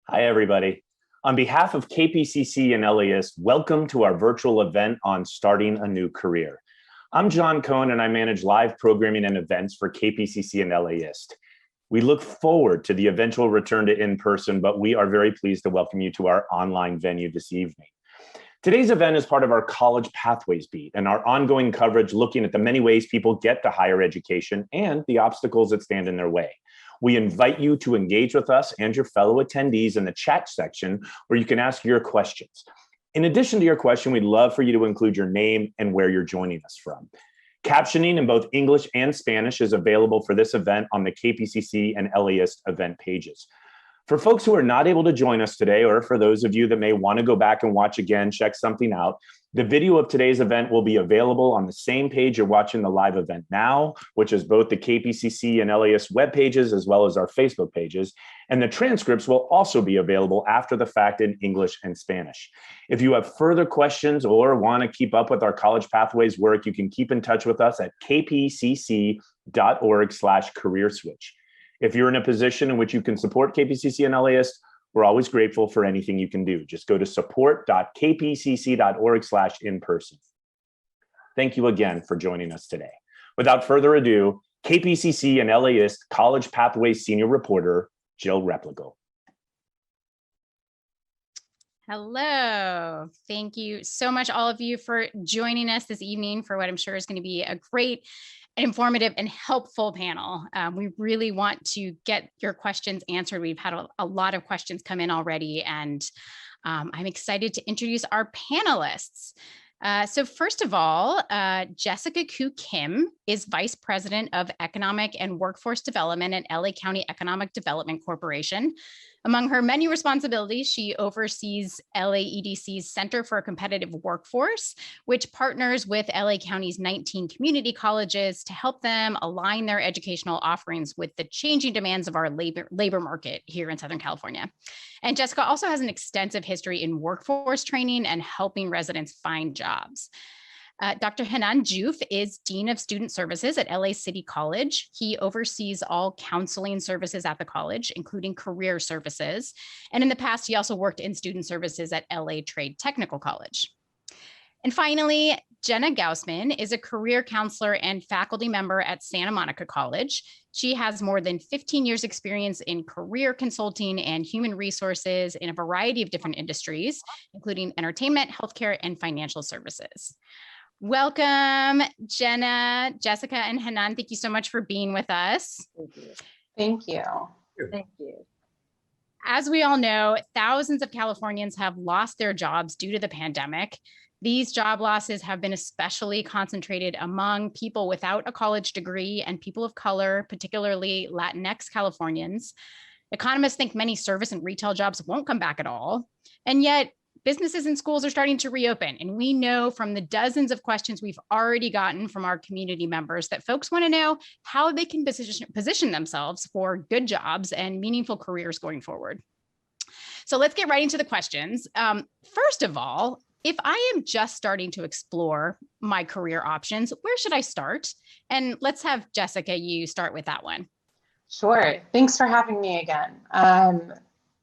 Hi, everybody. On behalf of KPCC and LAist, welcome to our virtual event on starting a new career. I'm John Cohen, and I manage live programming and events for KPCC and LAist. We look forward to the eventual return to in-person, but we are very pleased to welcome you to our online venue this evening. Today's event is part of our College Pathways Beat and our ongoing coverage looking at the many ways people get to higher education and the obstacles that stand in their way. We invite you to engage with us and your fellow attendees in the chat section where you can ask your questions. In addition to your question, we'd love for you to include your name and where you're joining us from. Captioning in both English and Spanish is available for this event on the KPCC and LAist event pages. For folks who are not able to join us today, or for those of you that may want to go back and watch again, check something out, the video of today's event will be available on the same page you're watching the live event now, which is both the KPCC and LAist web pages, as well as our Facebook pages. And the transcripts will also be available after the fact in English and Spanish. If you have further questions or want to keep up with our College Pathways work, you can keep in touch with us at kpcc.org/careerswitch. If you're in a position in which you can support KPCC and LAist, we're always grateful for anything you can do. Just go to support.kpcc.org/in-person. Thank you again for joining us today. Without further ado, KPCC and LAist College Pathways Senior Reporter, Jill Replogle. Hello. Thank you so much, all of you, for joining us this evening for what I'm sure is going to be a great, informative, and helpful panel. We really want to get your questions answered. We've had a lot of questions come in already, and I'm excited to introduce our panelists. So first of all, Jessica Koo Kim is Vice President of Economic and Workforce Development at LA County Economic Development Corporation. Among her many responsibilities, she oversees LAEDC's Center for a Competitive Workforce, which partners with LA County's 19 community colleges to help them align their educational offerings with the changing demands of our labor market here in Southern California. And Jessica also has an extensive history in workforce training and helping residents find jobs. Dr. Hanan Juf is Dean of Student Services at LA City College. He oversees all counseling services at the college, including career services. And in the past, he also worked in student services at LA Trade Technical College. And finally, Jenna Gaussman is a career counselor and faculty member at Santa Monica College. She has more than 15 years experience in career consulting and human resources in a variety of different industries, including entertainment, healthcare, and financial services. Welcome, Jenna, Jessica, and Hanan. Thank you so much for being with us. Thank you. Thank you. Thank you. As we all know, thousands of Californians have lost their jobs due to the pandemic. These job losses have been especially concentrated among people without a college degree and people of color, particularly Latinx Californians. Economists think many service and retail jobs won't come back at all. And yet, businesses and schools are starting to reopen, and we know from the dozens of questions we've already gotten from our community members that folks want to know how they can position themselves for good jobs and meaningful careers going forward. So let's get right into the questions. First of all, if I am just starting to explore my career options, where should I start? And let's have Jessica, you start with that one. Sure. Thanks for having me again.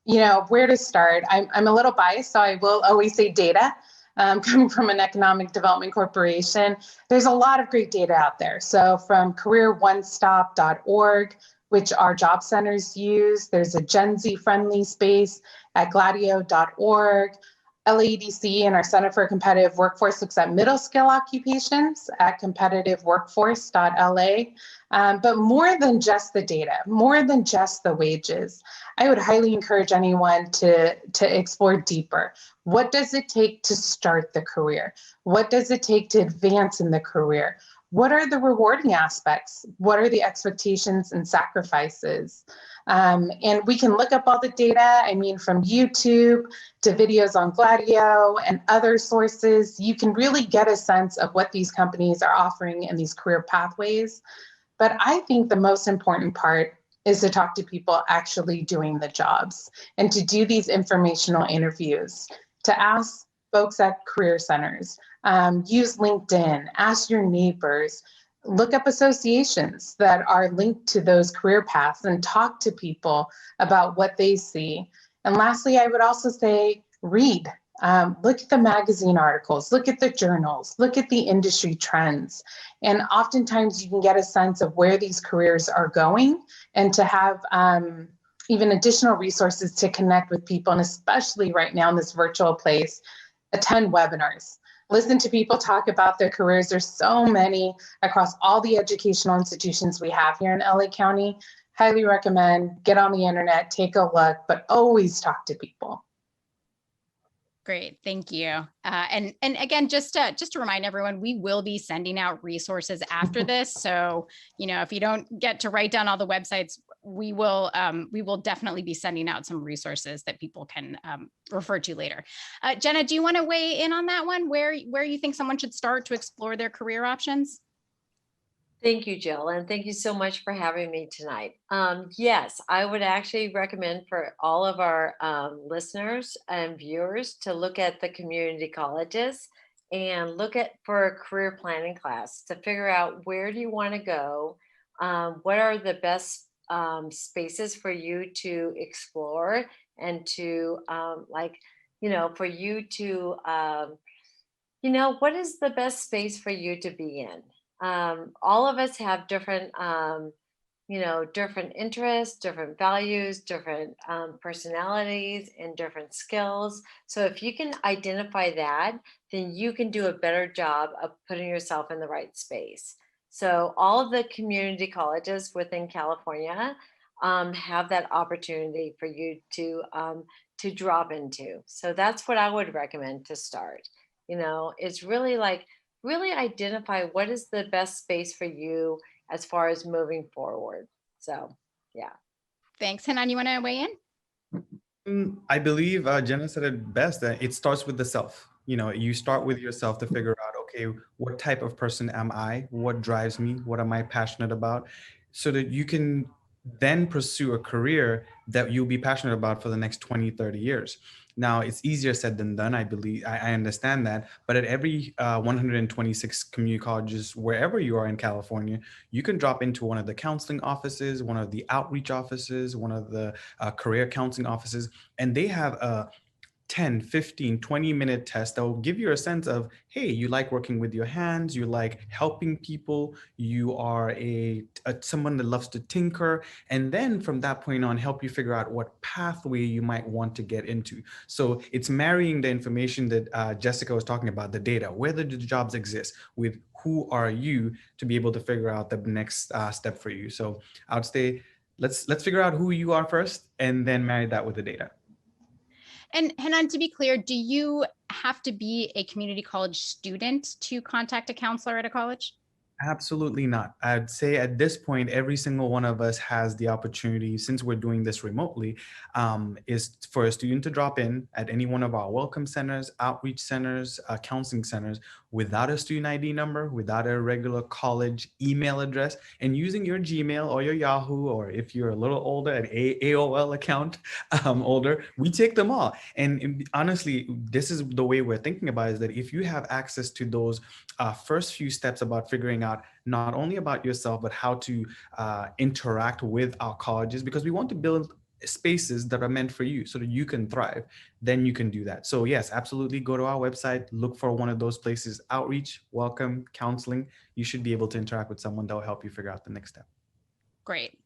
You know, where to start? I'm a little biased, so I will always say data. Coming from an economic development corporation, there's a lot of great data out there. So from careeronestop.org, which our job centers use, there's a Gen Z friendly space at gladio.org. LAEDC and our Center for a Competitive Workforce looks at middle skill occupations at competitiveworkforce.la. But more than just the data, more than just the wages, I would highly encourage anyone to explore deeper. What does it take to start the career? What does it take to advance in the career? What are the rewarding aspects? What are the expectations and sacrifices? And we can look up all the data, I mean, from YouTube to videos on Gladio and other sources. You can really get a sense of what these companies are offering in these career pathways. But I think the most important part is to talk to people actually doing the jobs and to do these informational interviews, to ask folks at career centers, use LinkedIn, ask your neighbors, look up associations that are linked to those career paths and talk to people about what they see. And lastly, I would also say read. Look at the magazine articles, look at the journals, look at the industry trends. And oftentimes you can get a sense of where these careers are going, and to have even additional resources to connect with people. And especially right now in this virtual place, attend webinars. Listen to people talk about their careers. There's so many across all the educational institutions we have here in LA County. Highly recommend, get on the internet, take a look, but always talk to people. Great, thank you. And again, just to remind everyone, we will be sending out resources after this. So, if you don't get to write down all the websites, we will definitely be sending out some resources that people can refer to later. Jenna, do you want to weigh in on that one? Where you think someone should start to explore their career options? Thank you, Jill, and thank you so much for having me tonight. Yes, I would actually recommend for all of our listeners and viewers to look at the community colleges and look for a career planning class to figure out where do you want to go, what are the best spaces for you to explore, and to for you to, what is the best space for you to be in? All of us have different, different interests, different values, different personalities, and different skills. So if you can identify that, then you can do a better job of putting yourself in the right space. So all of the community colleges within California have that opportunity for you to drop into. So that's what I would recommend to start. It's really identify what is the best space for you as far as moving forward. So, yeah. Thanks. Hanan, you want to weigh in? I believe Jenna said it best, that it starts with the self. You start with yourself to figure out, okay, what type of person am I? What drives me? What am I passionate about? So that you can then pursue a career that you'll be passionate about for the next 20, 30 years. Now, it's easier said than done, I believe. I understand that. But at every 126 community colleges, wherever you are in California, you can drop into one of the counseling offices, one of the outreach offices, one of the career counseling offices, and they have a 10, 15, 20-minute test that will give you a sense of, hey, you like working with your hands, you like helping people, you are someone that loves to tinker, and then from that point on, help you figure out what pathway you might want to get into. So it's marrying the information that Jessica was talking about, the data, where the jobs exist, with who are you, to be able to figure out the next step for you. So I would say, let's figure out who you are first, and then marry that with the data. And Hanan, to be clear, do you have to be a community college student to contact a counselor at a college? Absolutely not. I'd say at this point, every single one of us has the opportunity, since we're doing this remotely, is for a student to drop in at any one of our welcome centers, outreach centers, counseling centers, without a student ID number, without a regular college email address, and using your Gmail or your Yahoo, or if you're a little older, an AOL account older, we take them all. And honestly, this is the way we're thinking about it, is that if you have access to those first few steps about figuring out not only about yourself, but how to interact with our colleges, because we want to build spaces that are meant for you so that you can thrive, then you can do that. So yes, absolutely, go to our website, look for one of those places, outreach, welcome, counseling. You should be able to interact with someone that will help you figure out the next step. Great.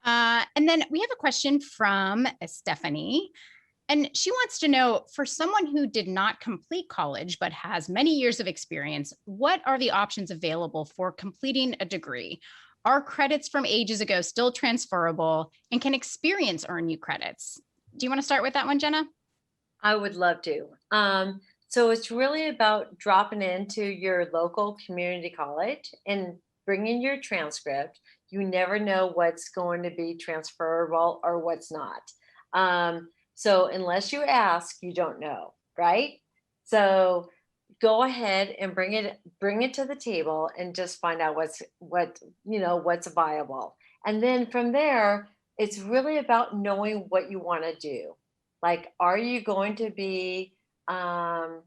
And then we have a question from Stephanie. And she wants to know, for someone who did not complete college but has many years of experience, what are the options available for completing a degree? Are credits from ages ago still transferable, and can experience earn you credits? Do you want to start with that one, Jenna? I would love to. So it's really about dropping into your local community college and bringing your transcript. You never know what's going to be transferable or what's not. So unless you ask, you don't know, right? So go ahead and bring it to the table and just find out what's viable. And then from there, it's really about knowing what you want to do. Like, are you going to be, so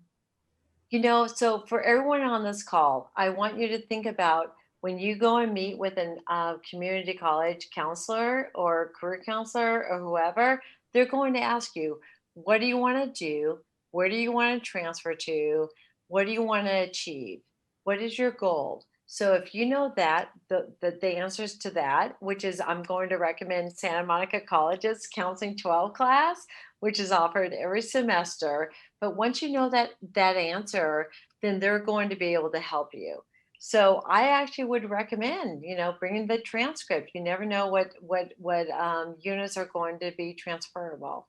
for everyone on this call, I want you to think about, when you go and meet with a community college counselor or career counselor or whoever, they're going to ask you, what do you want to do? Where do you want to transfer to? What do you want to achieve? What is your goal? So if you know that, the answers to that, which is I'm going to recommend Santa Monica College's Counseling 12 class, which is offered every semester. But once you know that answer, then they're going to be able to help you. So I actually would recommend, bringing the transcript. You never know what units are going to be transferable.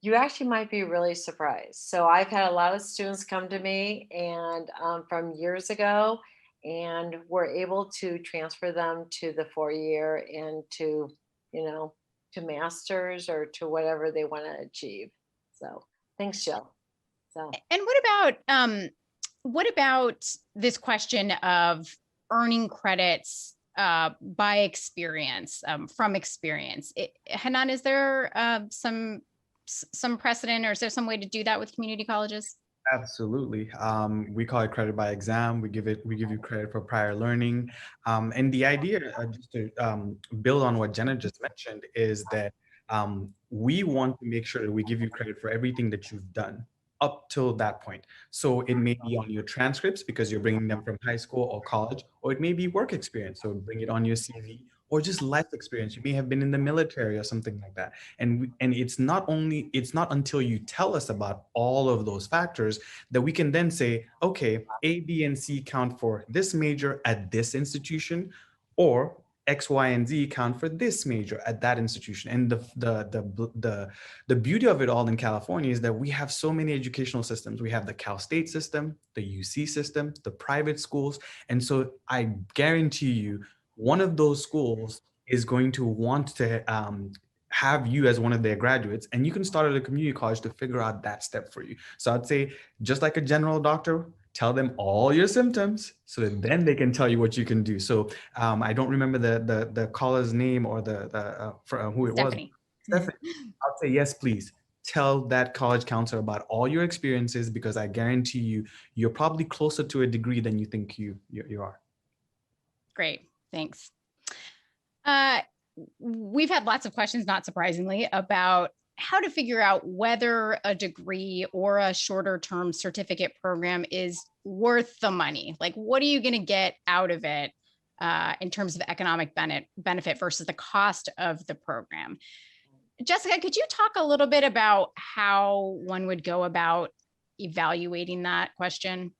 You actually might be really surprised. So I've had a lot of students come to me and from years ago, and we're able to transfer them to the 4-year and to masters or to whatever they want to achieve. So thanks, Jill. So And what about this question of earning credits by experience, from experience? Hanan, is there some precedent, or is there some way to do that with community colleges? Absolutely. We call it credit by exam. We give you credit for prior learning. And the idea, just to build on what Jenna just mentioned, is that we want to make sure that we give you credit for everything that you've done up till that point. So it may be on your transcripts because you're bringing them from high school or college, or it may be work experience. So bring it on your CV, or just life experience. You may have been in the military or something like that. And it's not until you tell us about all of those factors that we can then say, okay, A, B, and C count for this major at this institution, or X, Y, and Z count for this major at that institution. And the beauty of it all in California is that we have so many educational systems. We have the Cal State system, the UC system, the private schools. And so I guarantee you, one of those schools is going to want to have you as one of their graduates, and you can start at a community college to figure out that step for you. So I'd say, just like a general doctor, tell them all your symptoms so that then they can tell you what you can do. So I don't remember the caller's name or who it Stephanie. was. Stephanie, I'll say, yes, please. Tell that college counselor about all your experiences, because I guarantee you, you're probably closer to a degree than you think you are. Great, thanks. We've had lots of questions, not surprisingly, about how to figure out whether a degree or a shorter term certificate program is worth the money. Like, what are you going to get out of it in terms of economic benefit versus the cost of the program? Jessica, could you talk a little bit about how one would go about evaluating that question?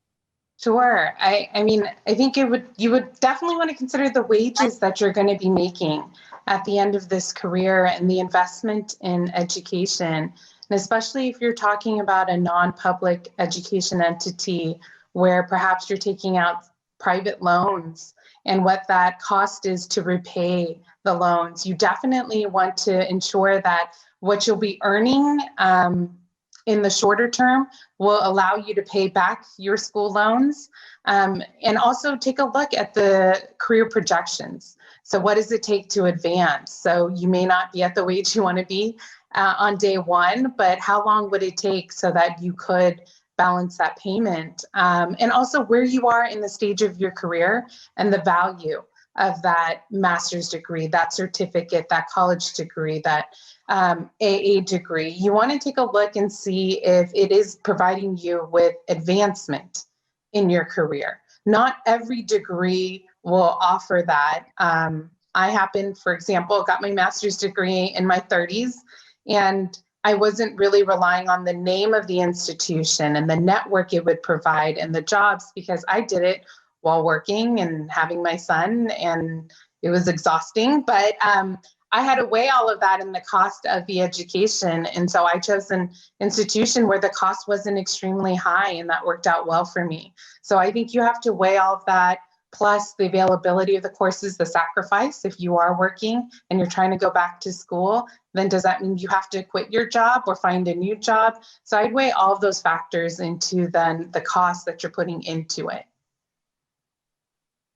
Sure. I mean, I think you would definitely want to consider the wages that you're going to be making at the end of this career and the investment in education. And especially if you're talking about a non-public education entity where perhaps you're taking out private loans and what that cost is to repay the loans, you definitely want to ensure that what you'll be earning in the shorter term will allow you to pay back your school loans, and also take a look at the career projections. So what does it take to advance? So you may not be at the wage you want to be on day one, but how long would it take so that you could balance that payment? And also where you are in the stage of your career and the value of that master's degree, that certificate, that college degree, that AA degree. You want to take a look and see if it is providing you with advancement in your career. Not every degree will offer that. I happened, for example, got my master's degree in my 30s, and I wasn't really relying on the name of the institution and the network it would provide and the jobs, because I did it while working and having my son, and it was exhausting. But I had to weigh all of that in the cost of the education. And so I chose an institution where the cost wasn't extremely high, and that worked out well for me. So I think you have to weigh all of that, plus the availability of the courses, the sacrifice. If you are working and you're trying to go back to school, then does that mean you have to quit your job or find a new job? So I'd weigh all of those factors into then the cost that you're putting into it.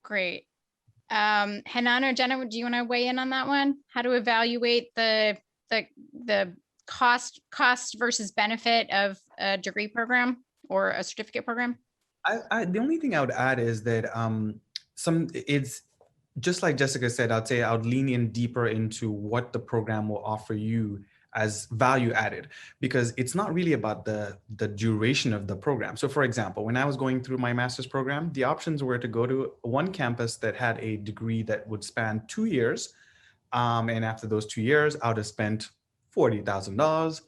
Great. Hanan or Jenna, do you want to weigh in on that one? How to evaluate the cost versus benefit of a degree program or a certificate program? The only thing I would add is that just like Jessica said, I'd say I would lean in deeper into what the program will offer you as value added, because it's not really about the duration of the program. So for example, when I was going through my master's program, the options were to go to one campus that had a degree that would span 2 years. And after those 2 years, I would have spent $40,000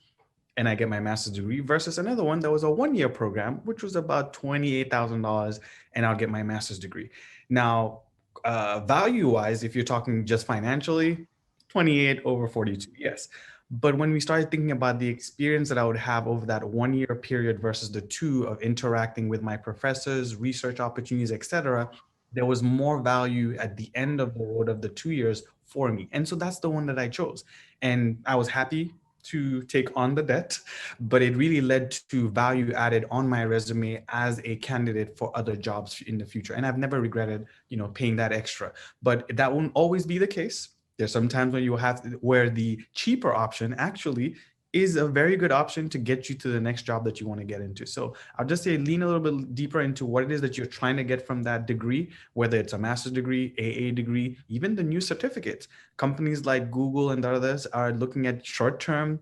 and I get my master's degree, versus another one that was a 1-year program, which was about $28,000, and I'll get my master's degree. Now, value-wise, if you're talking just financially, 28 over 42, yes. But when we started thinking about the experience that I would have over that 1-year period versus the 2 of interacting with my professors, research opportunities, etc., there was more value at the end of the road of the 2 years for me. And so that's the one that I chose. And I was happy to take on the debt, but it really led to value added on my resume as a candidate for other jobs in the future. And I've never regretted, paying that extra, but that won't always be the case. There's some times when you have where the cheaper option actually is a very good option to get you to the next job that you want to get into. So I'll just say lean a little bit deeper into what it is that you're trying to get from that degree, whether it's a master's degree, AA degree, even the new certificates. Companies like Google and others are looking at short-term,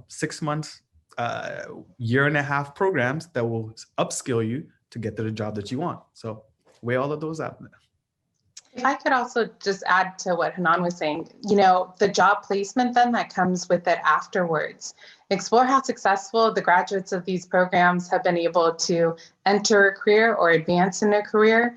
6 months, year and a half programs that will upskill you to get to the job that you want. So weigh all of those out there. If I could also just add to what Hanan was saying, the job placement then that comes with it afterwards. Explore how successful the graduates of these programs have been able to enter a career or advance in a career.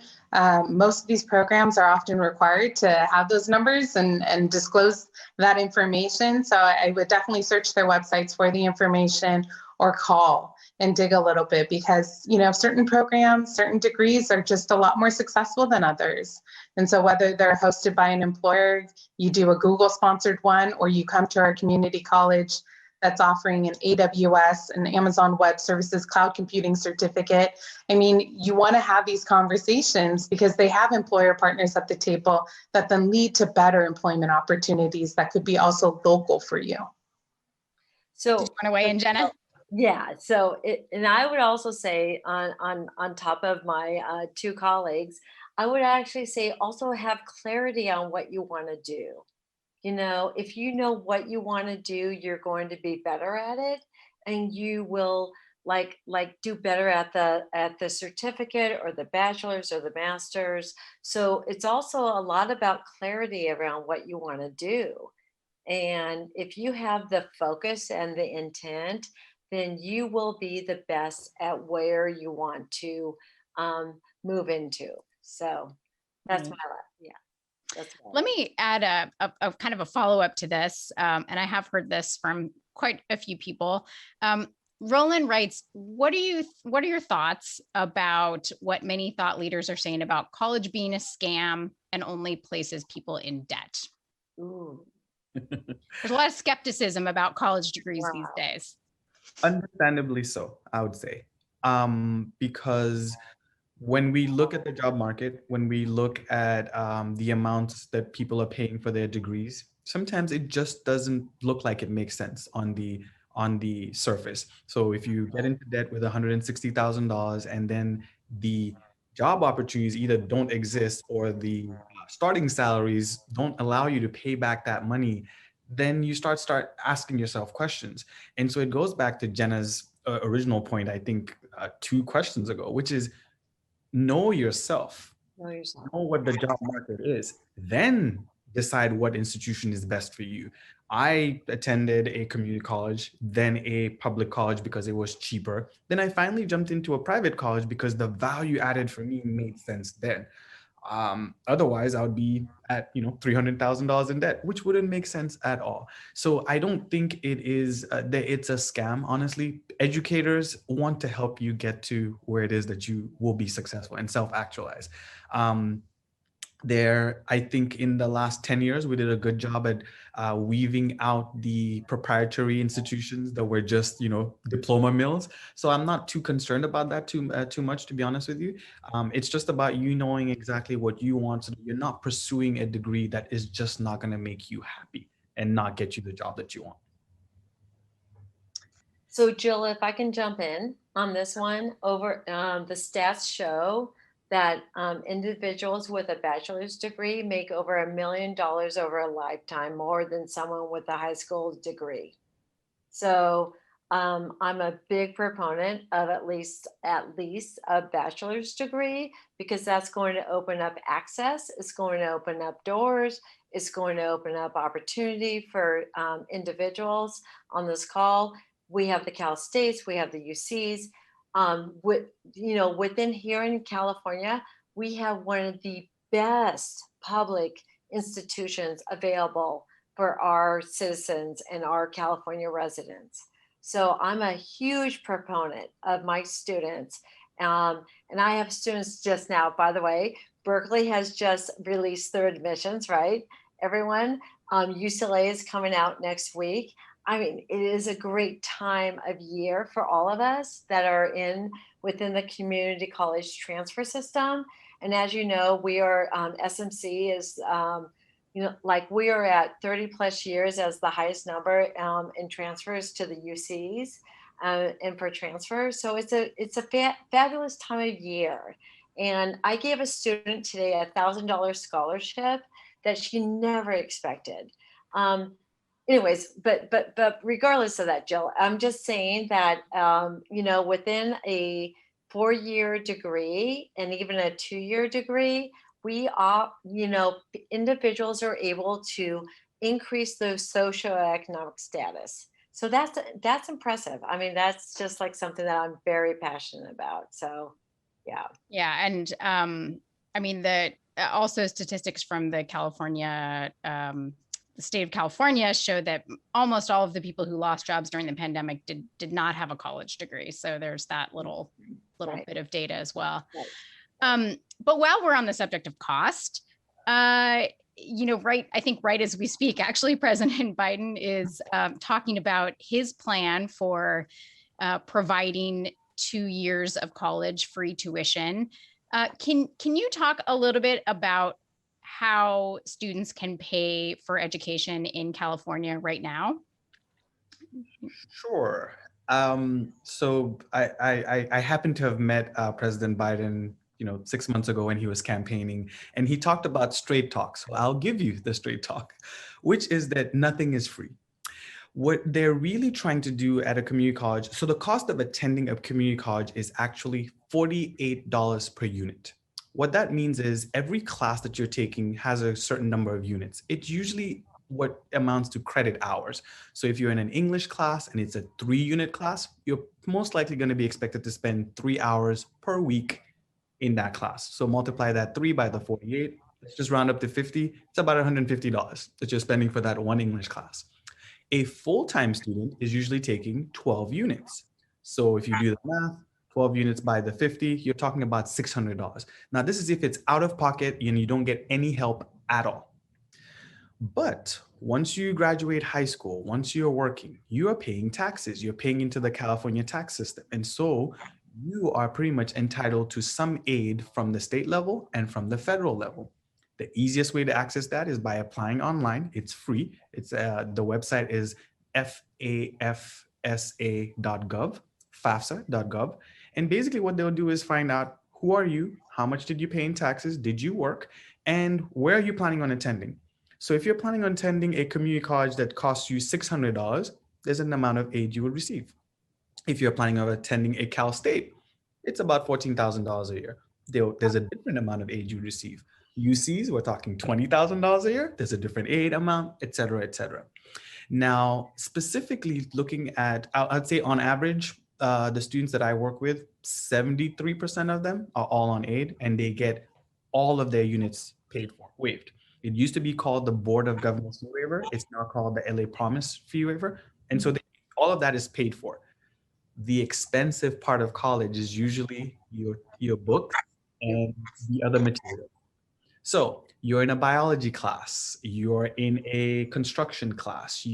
Most of these programs are often required to have those numbers and disclose that information. So I would definitely search their websites for the information or call and dig a little bit, because certain programs, certain degrees are just a lot more successful than others. And so whether they're hosted by an employer, you do a Google sponsored one, or you come to our community college that's offering an AWS and Amazon Web Services cloud computing certificate. I mean, you want to have these conversations because they have employer partners at the table that then lead to better employment opportunities that could be also local for you. So, do you want to weigh in, Jenna? Yeah. So, and I would also say on top of my 2 colleagues, I would actually say also have clarity on what you want to do. If you know what you want to do, you're going to be better at it, and you will like do better at the certificate or the bachelor's or the master's. So it's also a lot about clarity around what you want to do. And if you have the focus and the intent, then you will be the best at where you want to move into. So that's my Let me add a kind of a follow-up to this, and I have heard this from quite a few people. Roland writes, what are your thoughts about what many thought leaders are saying about college being a scam and only places people in debt? Ooh. There's a lot of skepticism about college degrees these days. Understandably so, I would say, because when we look at the job market, when we look at the amounts that people are paying for their degrees, sometimes it just doesn't look like it makes sense on the surface. So if you get into debt with $160,000 and then the job opportunities either don't exist or the starting salaries don't allow you to pay back that money, then you start asking yourself questions. And so it goes back to Jenna's original point, I think 2 questions ago, which is know yourself. Know what the job market is, then decide what institution is best for you. I attended a community college, then a public college because it was cheaper. Then I finally jumped into a private college because the value added for me made sense then. Otherwise, I would be at $300,000 in debt, which wouldn't make sense at all. So I don't think it is that it's a scam. Honestly, educators want to help you get to where it is that you will be successful and self-actualize. I think in the last 10 years, we did a good job at weaving out the proprietary institutions that were just, diploma mills. So I'm not too concerned about that too much, to be honest with you. It's just about you knowing exactly what you want. So that you're not pursuing a degree that is just not going to make you happy and not get you the job that you want. So Jill, if I can jump in on this one, the stats show that individuals with a bachelor's degree make over $1 million over a lifetime, more than someone with a high school degree. So I'm a big proponent of at least a bachelor's degree, because that's going to open up access. It's going to open up doors. It's going to open up opportunity for individuals on this call. We have the Cal States, we have the UCs. Within here in California, we have one of the best public institutions available for our citizens and our California residents. So I'm a huge proponent of my students. And I have students just now, by the way, Berkeley has just released their admissions, right? Everyone, UCLA is coming out next week. I mean, it is a great time of year for all of us that are within the community college transfer system. And as you know, we are, SMC is, like we are at 30 plus years as the highest number in transfers to the UCs and for transfers. So it's a fabulous time of year. And I gave a student today a $1,000 scholarship that she never expected. Anyways, but regardless of that, Jill, I'm just saying that, within a 4-year degree and even a 2-year degree, we are, individuals are able to increase their socioeconomic status. So that's impressive. I mean, that's just like something that I'm very passionate about. So, yeah. Yeah. And I mean, also statistics from the state of California show that almost all of the people who lost jobs during the pandemic did not have a college degree. So there's that little right. bit of data as well. Right. But while we're on the subject of cost, I think right as we speak, actually, President Biden is talking about his plan for providing 2 years of college free tuition. Can you talk a little bit about how students can pay for education in California right now? Sure. So I happen to have met President Biden 6 months ago when he was campaigning, and he talked about straight talk. So I'll give you the straight talk, which is that nothing is free. What they're really trying to do at a community college, so the cost of attending a community college is actually $48 per unit. What that means is every class that you're taking has a certain number of units. It's usually what amounts to credit hours. So if you're in an English class and it's a 3-unit class, you're most likely going to be expected to spend 3 hours per week in that class. So multiply that 3 by the 48, let's just round up to 50. It's about $150 that you're spending for that one English class. A full-time student is usually taking 12 units. So if you do the math, 12 units by the 50, you're talking about $600. Now, this is if it's out of pocket and you don't get any help at all. But once you graduate high school, once you're working, you are paying taxes. You're paying into the California tax system. And so you are pretty much entitled to some aid from the state level and from the federal level. The easiest way to access that is by applying online. It's free. It's the website is fafsa.gov, fafsa.gov. And basically what they'll do is find out, who are you? How much did you pay in taxes? Did you work? And where are you planning on attending? So if you're planning on attending a community college that costs you $600, there's an amount of aid you will receive. If you're planning on attending a Cal State, it's about $14,000 a year. There's a different amount of aid you receive. UCs, we're talking $20,000 a year. There's a different aid amount, et cetera, et cetera. Now, specifically looking at, I'd say on average, the students that I work with, 73% of them are all on aid, and they get all of their units paid for, waived. It used to be called the Board of Governors Fee Waiver. It's now called the LA Promise Fee Waiver. And so all of that is paid for. The expensive part of college is usually your books and the other material. So you're in a biology class, you're in a construction class,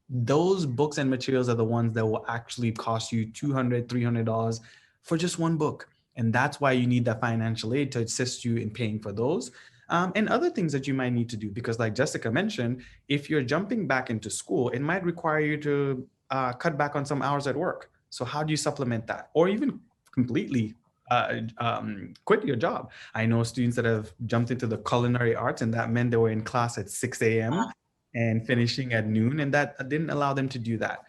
those books and materials are the ones that will actually cost you $200, $300 for just one book. And that's why you need that financial aid to assist you in paying for those. And other things that you might need to do, because like Jessica mentioned, if you're jumping back into school, it might require you to cut back on some hours at work. So how do you supplement that? Or even completely quit your job. I know students that have jumped into the culinary arts, and that meant they were in class at 6 a.m. and finishing at noon, and that didn't allow them to do that.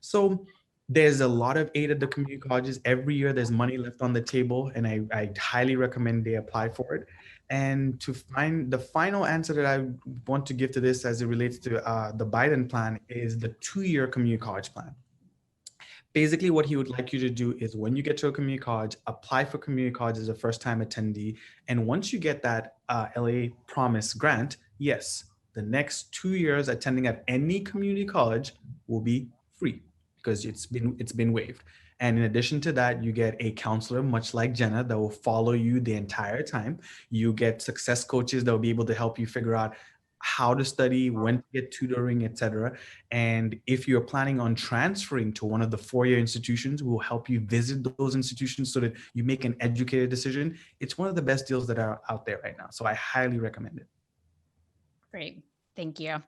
So there's a lot of aid at the community colleges. Every year there's money left on the table, and I highly recommend they apply for it. And to find the final answer that I want to give to this as it relates to the Biden plan is the 2-year community college plan. Basically, what he would like you to do is when you get to a community college, apply for community college as a first-time attendee. And once you get that LA Promise grant, yes, the next 2 years attending at any community college will be free because it's been waived. And in addition to that, you get a counselor, much like Jenna, that will follow you the entire time. You get success coaches that will be able to help you figure out how to study, when to get tutoring, etc. And if you're planning on transferring to one of the 4-year institutions, we'll help you visit those institutions so that you make an educated decision. It's one of the best deals that are out there right now. So I highly recommend it. Great. Thank you.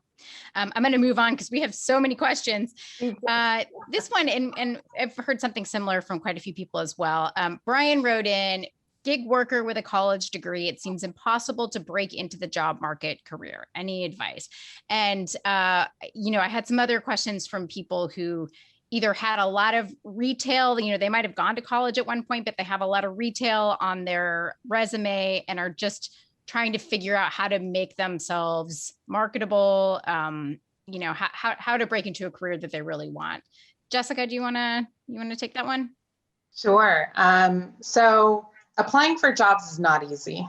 I'm going to move on because we have so many questions. This one, and I've heard something similar from quite a few people as well. Brian wrote in, gig worker with a college degree, it seems impossible to break into the job market career. Any advice? And, I had some other questions from people who either had a lot of retail, they might have gone to college at one point, but they have a lot of retail on their resume and are just trying to figure out how to make themselves marketable, how to break into a career that they really want. Jessica, do you want to take that one? Sure. So applying for jobs is not easy.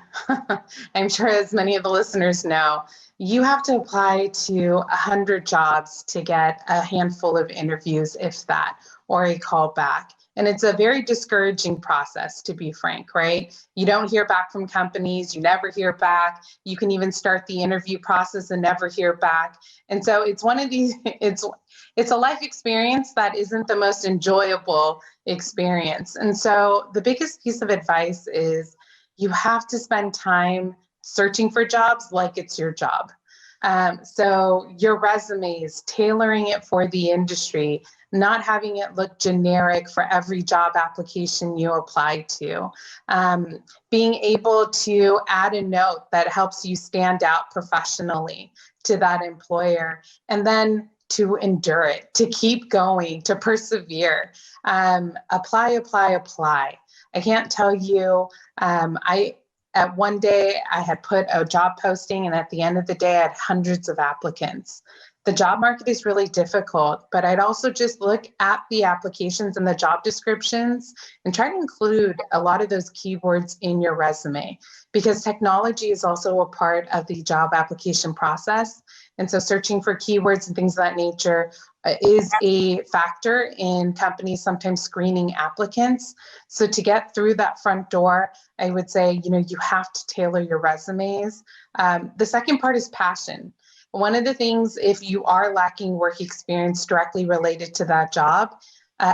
I'm sure as many of the listeners know, you have to apply to 100 jobs to get a handful of interviews, if that, or a call back. And it's a very discouraging process, to be frank, right? You don't hear back from companies, you never hear back. You can even start the interview process and never hear back. And so it's one of these, it's a life experience that isn't the most enjoyable experience. And so the biggest piece of advice is you have to spend time searching for jobs like it's your job. So your resumes, tailoring it for the industry, not having it look generic for every job application you apply to, being able to add a note that helps you stand out professionally to that employer, and then to endure it, to keep going, to persevere. Apply. I can't tell you, at one day I had put a job posting, and at the end of the day I had hundreds of applicants. The job market is really difficult, but I'd also just look at the applications and the job descriptions and try to include a lot of those keywords in your resume, because technology is also a part of the job application process. And so searching for keywords and things of that nature is a factor in companies sometimes screening applicants. So to get through that front door, I would say, you have to tailor your resumes. The second part is passion. One of the things, if you are lacking work experience directly related to that job,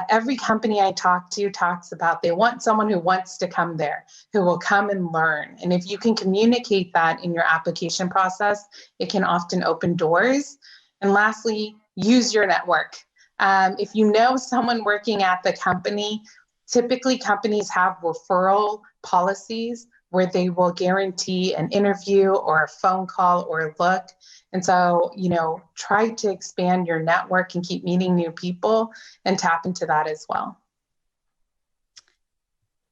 every company I talk to talks about they want someone who wants to come there, who will come and learn. And if you can communicate that in your application process, it can often open doors. And lastly, use your network. If you know someone working at the company, typically companies have referral policies where they will guarantee an interview or a phone call or a look. And so, try to expand your network and keep meeting new people and tap into that as well.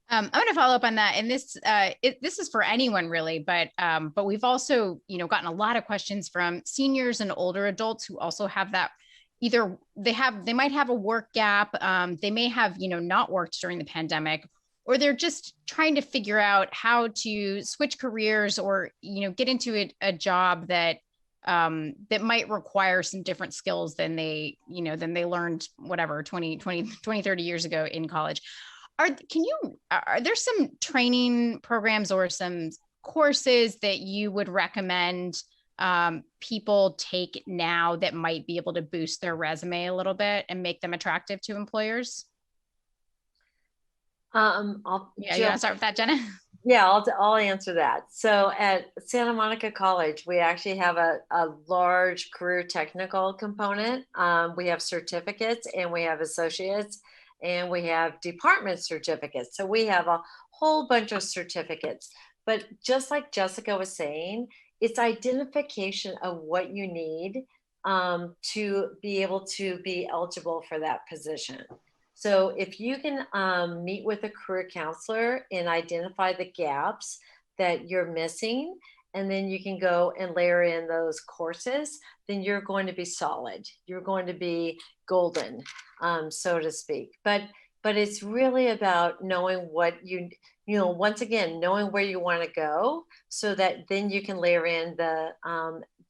I'm going to follow up on that. And this is for anyone really, but we've also, gotten a lot of questions from seniors and older adults who also have that. Either they might have a work gap. They may have, not worked during the pandemic, or they're just trying to figure out how to switch careers or, get into a job that might require some different skills than they learned, 20, 30 years ago in college. Are there some training programs or some courses that you would recommend people take now that might be able to boost their resume a little bit and make them attractive to employers? You want to start with that, Jenna? Yeah, I'll answer that. So at Santa Monica College, we actually have a large career technical component. We have certificates and we have associates and we have department certificates. So we have a whole bunch of certificates. But just like Jessica was saying, it's identification of what you need to be able to be eligible for that position. So if you can meet with a career counselor and identify the gaps that you're missing, and then you can go and layer in those courses, then you're going to be solid. You're going to be golden, so to speak. But it's really about knowing what once again, knowing where you want to go, so that then you can layer in the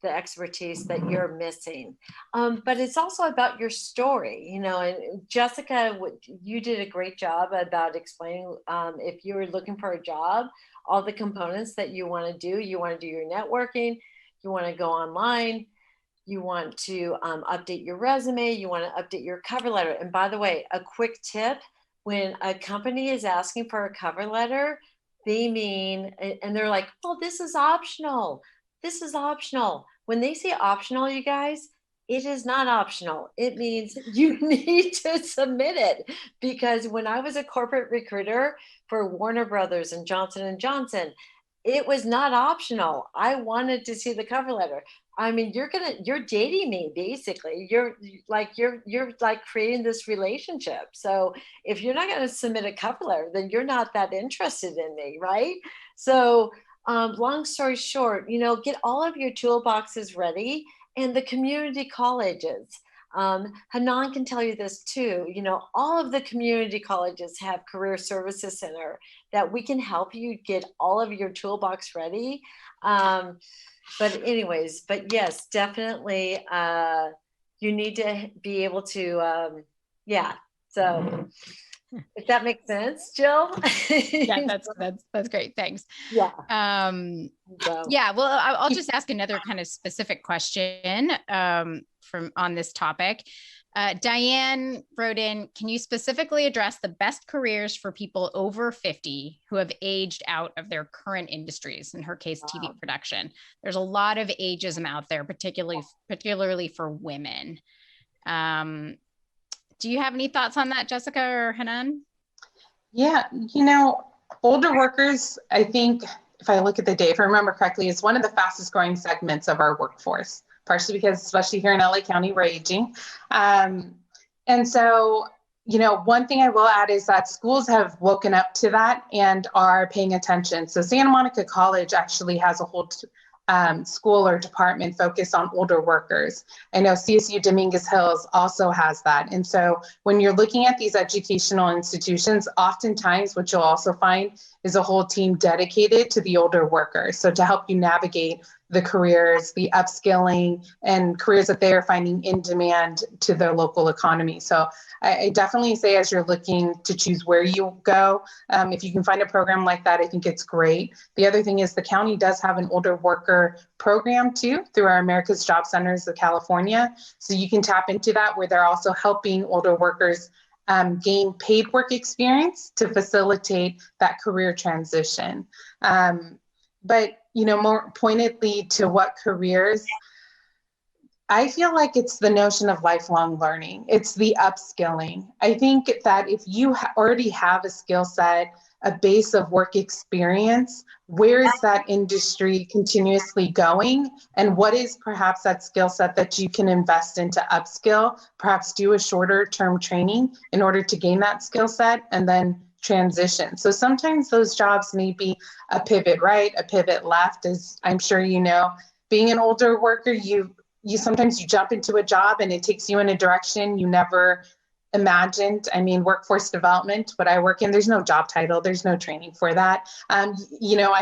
expertise that you're missing. But it's also about your story, and Jessica, you did a great job about explaining if you were looking for a job, all the components that you want to do. You want to do your networking, you want to go online, you want to update your resume, you want to update your cover letter. And by the way, a quick tip, when a company is asking for a cover letter, they mean, and they're like, well, this is optional. This is optional. When they say optional, you guys, it is not optional. It means you need to submit it. Because when I was a corporate recruiter for Warner Brothers and Johnson & Johnson, it was not optional. I wanted to see the cover letter. I mean, you're dating me, basically. You're like creating this relationship. So if you're not going to submit a cover letter, then you're not that interested in me, right? So long story short, get all of your toolboxes ready, and the community colleges. Hanan can tell you this too. All of the community colleges have career services center that we can help you get all of your toolbox ready. But yes, definitely, you need to be able to, So if that makes sense, Jill. Yeah, that's great. Thanks. Yeah. Yeah. Well, I'll just ask another kind of specific question from on this topic. Diane wrote in, can you specifically address the best careers for people over 50 who have aged out of their current industries? In her case, TV production. There's a lot of ageism out there, particularly for women. Do you have any thoughts on that, Jessica or Hanan? Yeah, older workers, I think, if I look at the data, if I remember correctly, is one of the fastest growing segments of our workforce, partially because, especially here in LA County, we're aging. And so, one thing I will add is that schools have woken up to that and are paying attention. So Santa Monica College actually has a whole school or department focused on older workers. I know CSU Dominguez Hills also has that. And so when you're looking at these educational institutions, oftentimes what you'll also find is a whole team dedicated to the older workers. So to help you navigate the careers, the upskilling, and careers that they are finding in demand to their local economy. So I definitely say, as you're looking to choose where you go, if you can find a program like that, I think it's great. The other thing is the county does have an older worker program too, through our America's Job Centers of California. So you can tap into that, where they're also helping older workers gain paid work experience to facilitate that career transition. But more pointedly to what careers, I feel like it's the notion of lifelong learning. It's the upskilling. I think that if you already have a skill set, a base of work experience, where is that industry continuously going? And what is perhaps that skill set that you can invest into upskill, perhaps do a shorter term training in order to gain that skill set and then transition. So sometimes those jobs may be a pivot right, a pivot left, as I'm sure you know. Being an older worker, you sometimes you jump into a job and it takes you in a direction you never imagined. I mean, workforce development, what I work in, there's no job title, there's no training for that. I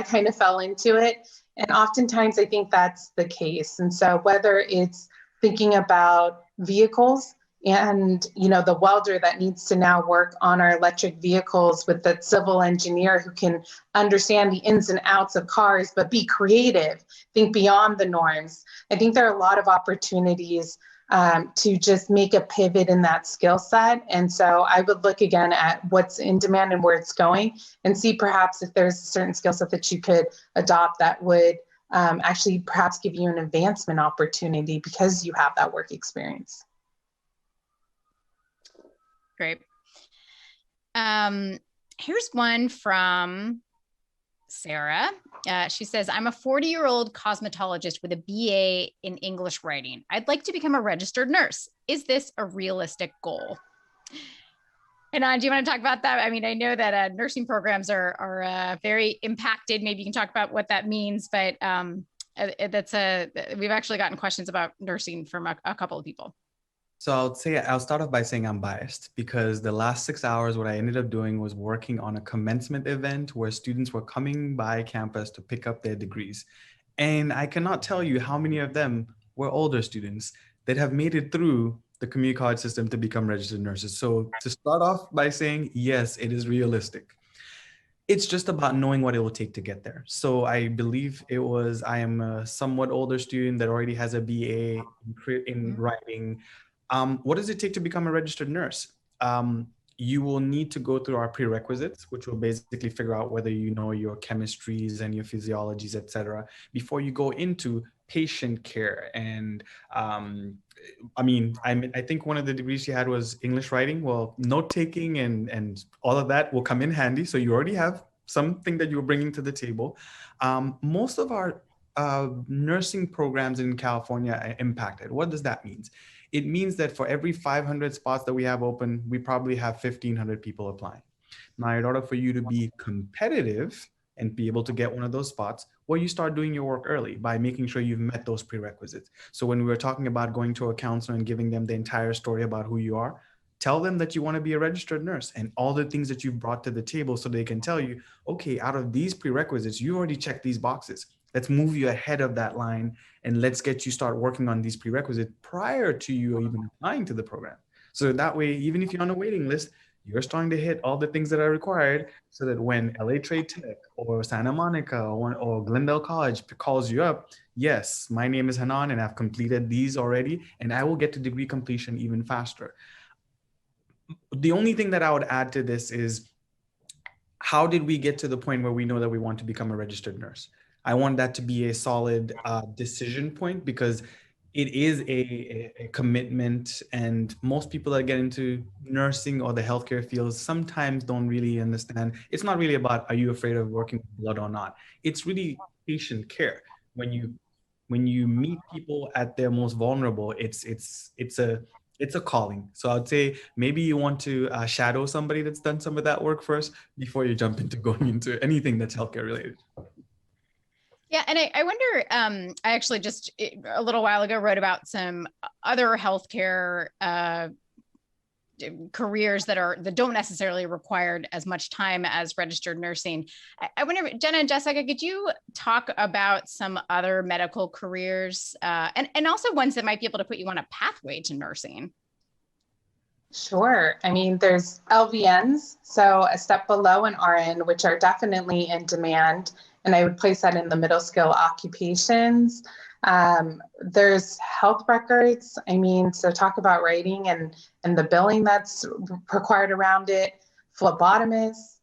kind of fell into it. And oftentimes I think that's the case. And so whether it's thinking about vehicles and, the welder that needs to now work on our electric vehicles with the civil engineer who can understand the ins and outs of cars, but be creative, think beyond the norms. I think there are a lot of opportunities to just make a pivot in that skill set. And so I would look again at what's in demand and where it's going and see perhaps if there's a certain skill set that you could adopt that would actually perhaps give you an advancement opportunity because you have that work experience. Great. Here's one from Sarah. She says, I'm a 40-year-old cosmetologist with a BA in English writing. I'd like to become a registered nurse. Is this a realistic goal? And do you want to talk about that? I mean, I know that nursing programs are very impacted. Maybe you can talk about what that means, but we've actually gotten questions about nursing from a couple of people. So I'll start off by saying I'm biased because the last 6 hours, what I ended up doing was working on a commencement event where students were coming by campus to pick up their degrees. And I cannot tell you how many of them were older students that have made it through the community college system to become registered nurses. So to start off by saying, yes, it is realistic. It's just about knowing what it will take to get there. So I believe I am a somewhat older student that already has a BA in writing. What does it take to become a registered nurse? You will need to go through our prerequisites, which will basically figure out whether you know your chemistries and your physiologies, et cetera, before you go into patient care. And I think one of the degrees she had was English writing. Well, note taking and all of that will come in handy. So you already have something that you're bringing to the table. Most of our nursing programs in California are impacted. What does that mean? It means that for every 500 spots that we have open, we probably have 1,500 people applying. Now, in order for you to be competitive and be able to get one of those spots, well, you start doing your work early by making sure you've met those prerequisites. So when we were talking about going to a counselor and giving them the entire story about who you are, tell them that you want to be a registered nurse and all the things that you've brought to the table so they can tell you, okay, out of these prerequisites, you already checked these boxes. Let's move you ahead of that line and let's get you start working on these prerequisites prior to you even applying to the program. So that way, even if you're on a waiting list, you're starting to hit all the things that are required so that when LA Trade Tech or Santa Monica or Glendale College calls you up, yes, my name is Hanan and I've completed these already and I will get to degree completion even faster. The only thing that I would add to this is, how did we get to the point where we know that we want to become a registered nurse? I want that to be a solid decision point because it is a commitment, and most people that get into nursing or the healthcare fields sometimes don't really understand. It's not really about, are you afraid of working with blood or not? It's really patient care. When you meet people at their most vulnerable, it's a calling. So I'd say maybe you want to shadow somebody that's done some of that work first before you jump into going into anything that's healthcare related. Yeah, and I wonder, I actually just a little while ago wrote about some other healthcare careers that don't necessarily require as much time as registered nursing. I wonder, Jenna and Jessica, could you talk about some other medical careers and also ones that might be able to put you on a pathway to nursing? Sure. I mean, there's LVNs, so a step below an RN, which are definitely in demand. And I would place that in the middle skill occupations. There's health records. I mean, so talk about writing and the billing that's required around it, phlebotomists,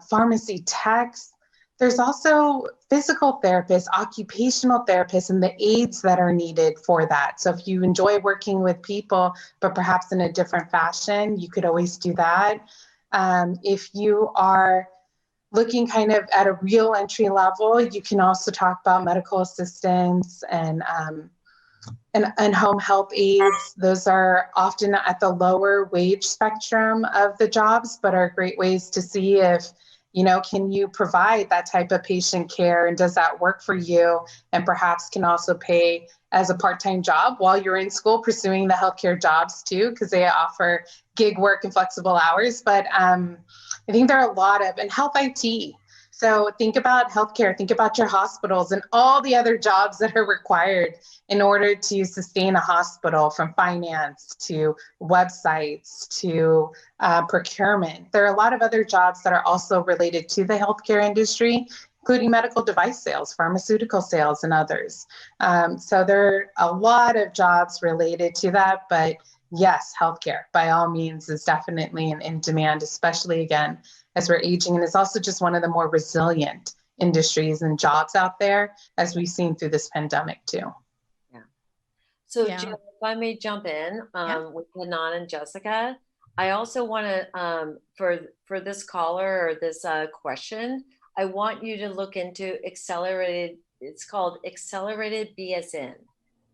pharmacy techs. There's also physical therapists, occupational therapists, and the aids that are needed for that. So if you enjoy working with people, but perhaps in a different fashion, you could always do that. If you are looking kind of at a real entry level, you can also talk about medical assistants and home health aides. Those are often at the lower wage spectrum of the jobs, but are great ways to see if, can you provide that type of patient care, and does that work for you? And perhaps can also pay as a part-time job while you're in school pursuing the healthcare jobs too, because they offer gig work and flexible hours. But I think there are a lot of, and health IT. So think about healthcare, think about your hospitals and all the other jobs that are required in order to sustain a hospital, from finance to websites to procurement. There are a lot of other jobs that are also related to the healthcare industry, including medical device sales, pharmaceutical sales, and others. So there are a lot of jobs related to that, but yes, healthcare by all means is definitely in demand, especially again, as we're aging. And it's also just one of the more resilient industries and jobs out there, as we've seen through this pandemic too. Yeah. So Jill, if I may jump in with Hanan and Jessica, I also want to, for this caller or this question, I want you to look into accelerated, it's called accelerated BSN.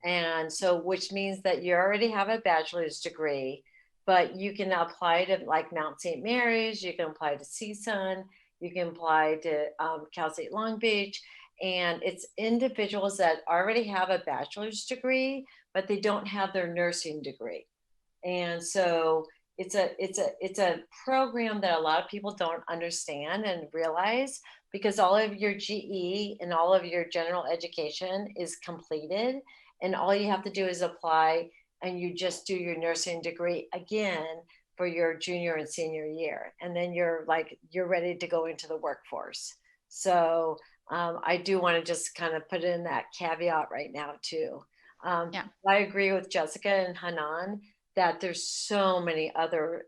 And so, which means that you already have a bachelor's degree, but you can apply to like Mount St. Mary's, you can apply to CSUN, you can apply to Cal State Long Beach. And it's individuals that already have a bachelor's degree, but they don't have their nursing degree. And so it's a program that a lot of people don't understand and realize, because all of your GE and all of your general education is completed, and all you have to do is apply, and you just do your nursing degree again for your junior and senior year, and then you're ready to go into the workforce. So I do want to just kind of put in that caveat right now too. Yeah. I agree with Jessica and Hanan that there's so many other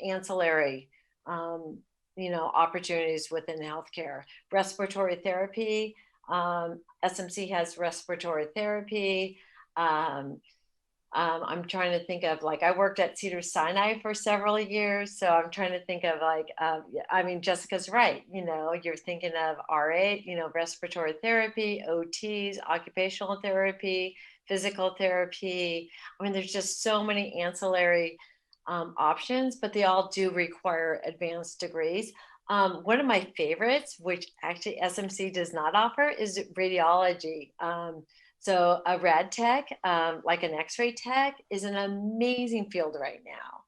ancillary, opportunities within healthcare. Respiratory therapy, SMC has respiratory therapy. I'm trying to think of, like, I worked at Cedars-Sinai for several years, so I'm trying to think of Jessica's right. You're thinking of RA, respiratory therapy, OTs, occupational therapy, physical therapy. There's just so many ancillary options, but they all do require advanced degrees. One of my favorites, which actually SMC does not offer, is radiology. So a rad tech, like an x-ray tech, is an amazing field right now.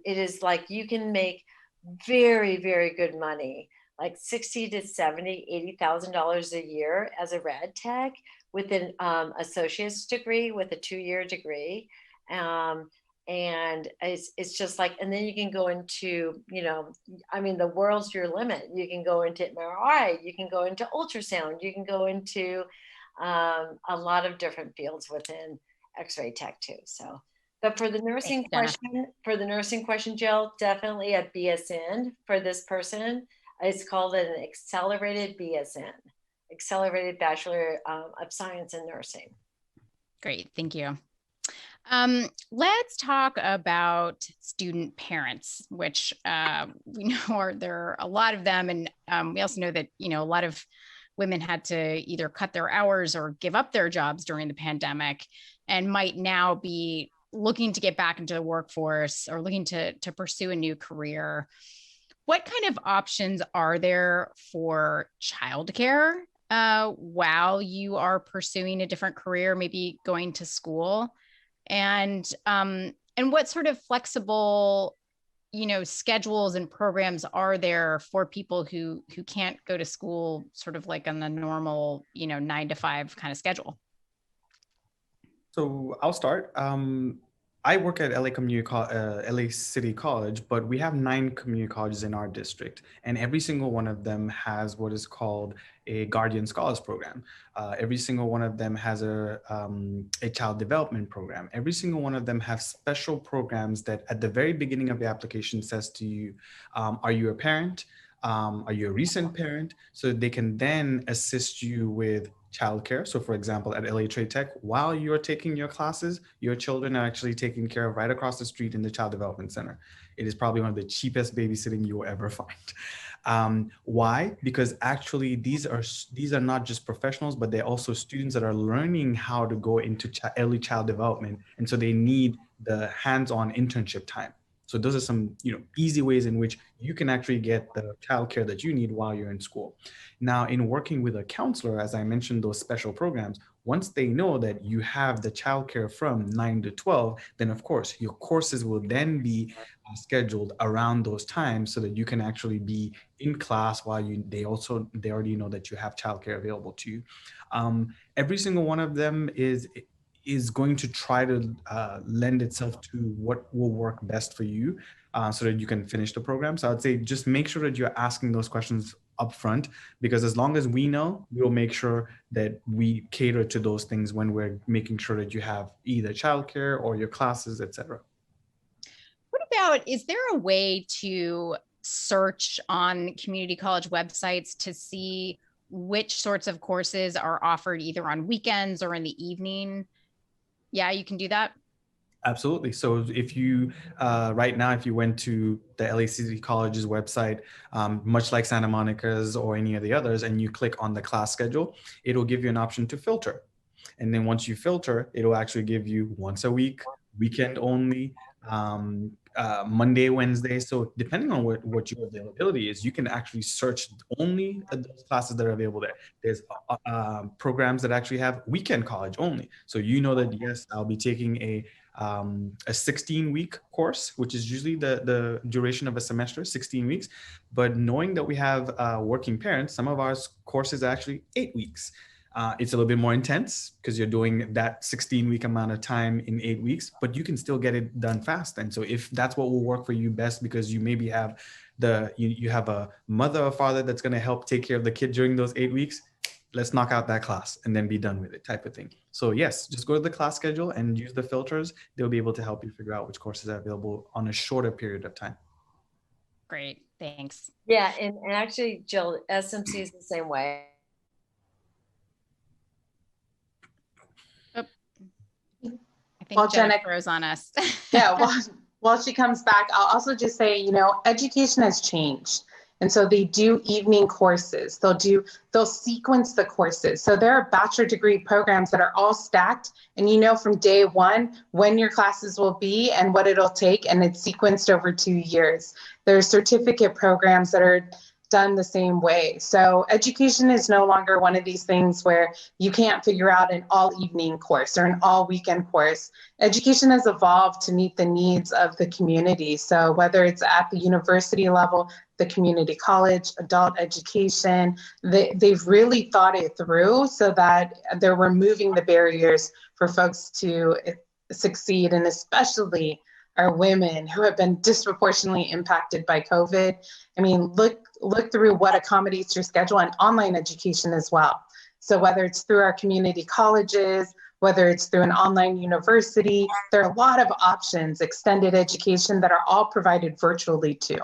It is like you can make very, very good money, like $60,000 to $70,000, $80,000 a year as a rad tech with an associate's degree, with a 2-year degree. And it's just like, and then you can go into, the world's your limit. You can go into MRI, you can go into ultrasound, you can go into a lot of different fields within X-ray tech too. So, but for the nursing question, Jill, definitely a BSN for this person. It's called an accelerated BSN, accelerated Bachelor of Science in Nursing. Great, thank you. Let's talk about student parents, which we know there are a lot of them. And we also know that, a lot of women had to either cut their hours or give up their jobs during the pandemic, and might now be looking to get back into the workforce or looking to pursue a new career. What kind of options are there for childcare while you are pursuing a different career, maybe going to school? And what sort of flexible, schedules and programs are there for people who can't go to school sort of like on the normal, 9 to 5 kind of schedule? So I'll start. I work at LA City College, but we have 9 community colleges in our district, and every single one of them has what is called a Guardian Scholars Program. Every single one of them has a child development program. Every single one of them have special programs that at the very beginning of the application says to you, are you a parent? Are you a recent parent? So they can then assist you with childcare. So for example, at LA Trade Tech, while you're taking your classes, your children are actually taken care of right across the street in the Child Development Center. It is probably one of the cheapest babysitting you will ever find. Why? Because actually these are not just professionals, but they're also students that are learning how to go into early child development. And so they need the hands-on internship time. So those are some, easy ways in which you can actually get the childcare that you need while you're in school. Now, in working with a counselor, as I mentioned, those special programs, once they know that you have the childcare from 9 to 12, then of course your courses will then be scheduled around those times so that you can actually be in class while they already know that you have childcare available to you. Every single one of them is going to try to lend itself to what will work best for you so that you can finish the program. So I would say just make sure that you're asking those questions upfront, because as long as we know, we'll make sure that we cater to those things when we're making sure that you have either childcare or your classes, etc. What about, is there a way to search on community college websites to see which sorts of courses are offered either on weekends or in the evening? Yeah, you can do that. Absolutely. So if you, right now, if you went to the LA City College's website, much like Santa Monica's or any of the others, and you click on the class schedule, it'll give you an option to filter. And then once you filter, it'll actually give you once a week, weekend only, Monday, Wednesday. So depending on what your availability is, you can actually search only those classes that are available there. There's programs that actually have weekend college only. So you know that, yes, I'll be taking a 16-week course, which is usually the duration of a semester, 16 weeks. But knowing that we have working parents, some of our courses are actually 8 weeks. It's a little bit more intense because you're doing that 16-week amount of time in 8 weeks, but you can still get it done fast. And so if that's what will work for you best, because you maybe have you have a mother or father that's going to help take care of the kid during those 8 weeks, let's knock out that class and then be done with it, type of thing. So yes, just go to the class schedule and use the filters. They'll be able to help you figure out which courses are available on a shorter period of time. Great, thanks. Yeah, and actually, Jill, SMC is the same way. I think Jenna froze on us. Yeah, while she comes back, I'll also just say, education has changed. And so they do evening courses. They'll sequence the courses. So there are bachelor degree programs that are all stacked, and from day one when your classes will be and what it'll take, and it's sequenced over 2 years. There are certificate programs that are done the same way. So education is no longer one of these things where you can't figure out an all evening course or an all weekend course. Education has evolved to meet the needs of the community. So whether it's at the university level, the community college, adult education, they've really thought it through so that they're removing the barriers for folks to succeed, and especially our women who have been disproportionately impacted by COVID. I mean, look through what accommodates your schedule, and online education as well. So whether it's through our community colleges, whether it's through an online university, there are a lot of options, extended education, that are all provided virtually too.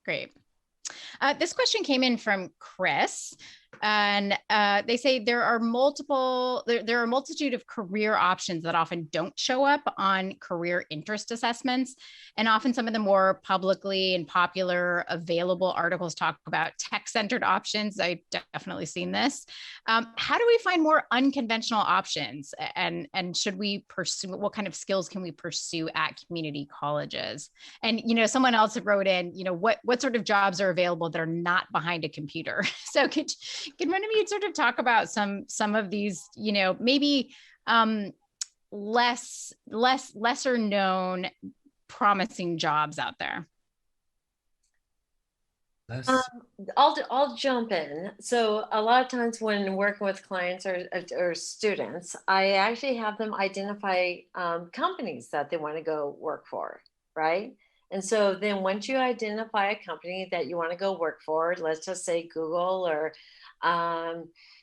Great. This question came in from Chris, and they say there are a multitude of career options that often don't show up on career interest assessments. And often some of the more publicly and popular available articles talk about tech-centered options. I've definitely seen this. How do we find more unconventional options? And should we pursue, what kind of skills can we pursue at community colleges? And, someone else wrote in, what sort of jobs are available that are not behind a computer? So could one of you sort of talk about some of these, maybe lesser known promising jobs out there? I'll jump in. So a lot of times when working with clients or students, I actually have them identify companies that they want to go work for, right? And so then once you identify a company that you want to go work for, let's just say Google or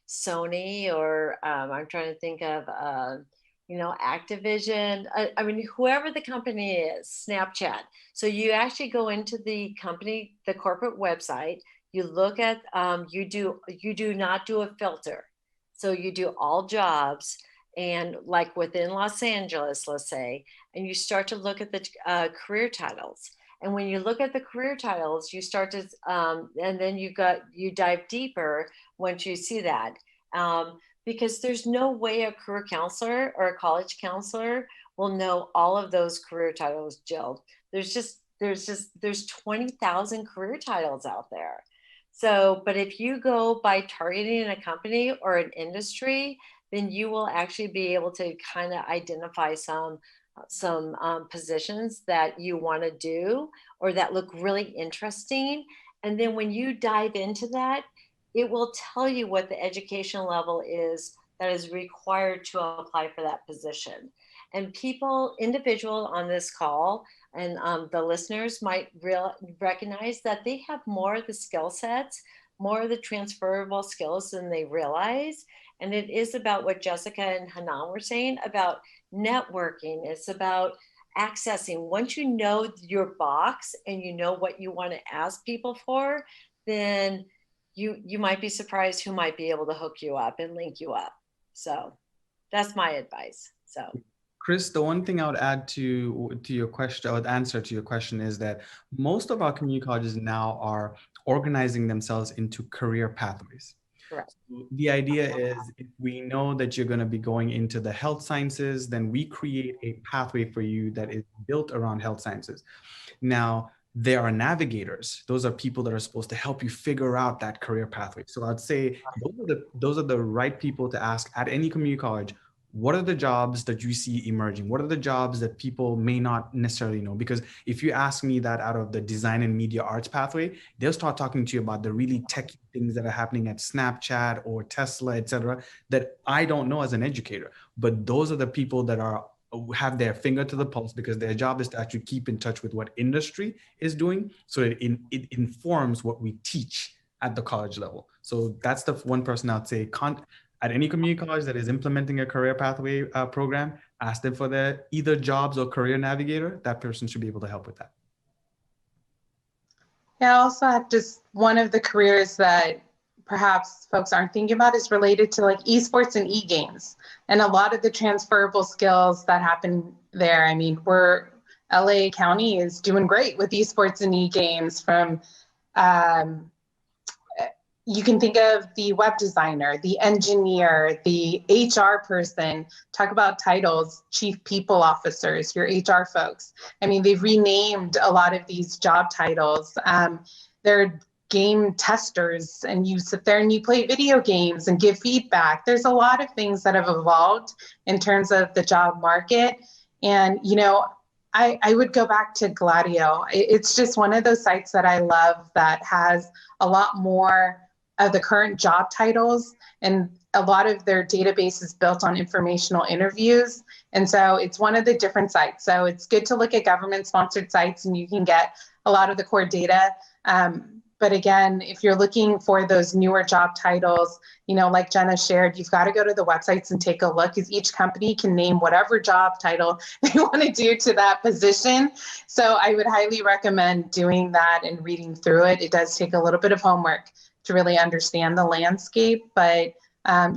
Sony, or I'm trying to think of, Activision, I mean, whoever the company is, Snapchat. So you actually go into the company, the corporate website, you look at, you do not do a filter. So you do all jobs, and like within Los Angeles, let's say, and you start to look at the career titles. And when you look at the career titles, you start to, and then you dive deeper once you see that. Because there's no way a career counselor or a college counselor will know all of those career titles, Jill. There's 20,000 career titles out there. So, but if you go by targeting a company or an industry, then you will actually be able to kind of identify some positions that you want to do or that look really interesting. And then when you dive into that, it will tell you what the education level is that is required to apply for that position. And individuals on this call and the listeners might recognize that they have more of the skill sets, more of the transferable skills than they realize. And it is about what Jessica and Hanan were saying about networking. It's about accessing. Once you know your box and you know what you want to ask people for, then you might be surprised who might be able to hook you up and link you up. So that's my advice. So Chris, the one thing I would add to your question, or the answer to your question, is that most of our community colleges now are organizing themselves into career pathways. Correct. So the idea is, if we know that you're going to be going into the health sciences, then we create a pathway for you that is built around health sciences. Now, there are navigators. Those are people that are supposed to help you figure out that career pathway. So I'd say those are the right people to ask at any community college. What are the jobs that you see emerging? What are the jobs that people may not necessarily know? Because if you ask me that out of the design and media arts pathway, they'll start talking to you about the really techy things that are happening at Snapchat or Tesla, et cetera, that I don't know as an educator. But those are the people that have their finger to the pulse, because their job is to actually keep in touch with what industry is doing, so that it informs what we teach at the college level. So that's the one person I'd say, at any community college that is implementing a career pathway program, ask them for their either jobs or career navigator. That person should be able to help with that. Yeah, I also have just one of the careers that perhaps folks aren't thinking about is related to like esports and e-games, and a lot of the transferable skills that happen there. I mean, LA County is doing great with esports and e-games, from you can think of the web designer, the engineer, the HR person. Talk about titles, chief people officers, your HR folks. I mean, they've renamed a lot of these job titles. They're game testers, and you sit there and you play video games and give feedback. There's a lot of things that have evolved in terms of the job market. And, you know, I would go back to Gladio. It's just one of those sites that I love that has a lot more of the current job titles, and a lot of their database is built on informational interviews. And so it's one of the different sites. So it's good to look at government sponsored sites, and you can get a lot of the core data. But again, if you're looking for those newer job titles, you know, like Jenna shared, you've got to go to the websites and take a look, because each company can name whatever job title they want to do to that position. So I would highly recommend doing that and reading through it. It does take a little bit of homework to really understand the landscape. But,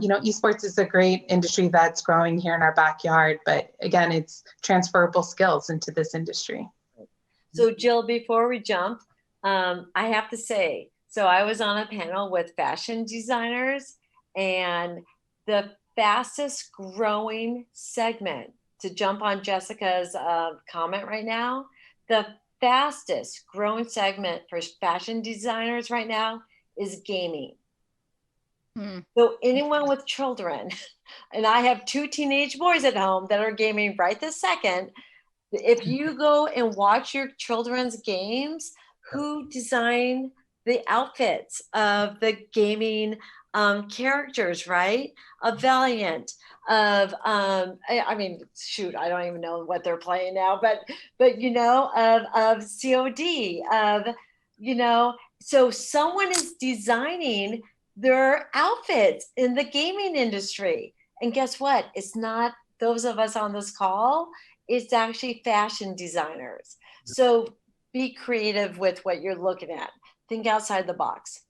you know, esports is a great industry that's growing here in our backyard. But again, it's transferable skills into this industry. So Jill, before we jump, I have to say, so I was on a panel with fashion designers, and the fastest growing segment, to jump on Jessica's comment right now, the fastest growing segment for fashion designers right now is gaming. So anyone with children, and I have 2 teenage boys at home that are gaming right this second, if you go and watch your children's games, who design the outfits of the gaming characters, right? Of Valiant, of I mean, shoot, I don't even know what they're playing now, but you know, of COD, of, you know, so someone is designing their outfits in the gaming industry. And guess what? It's not those of us on this call, it's actually fashion designers. So be creative with what you're looking at. Think outside the box.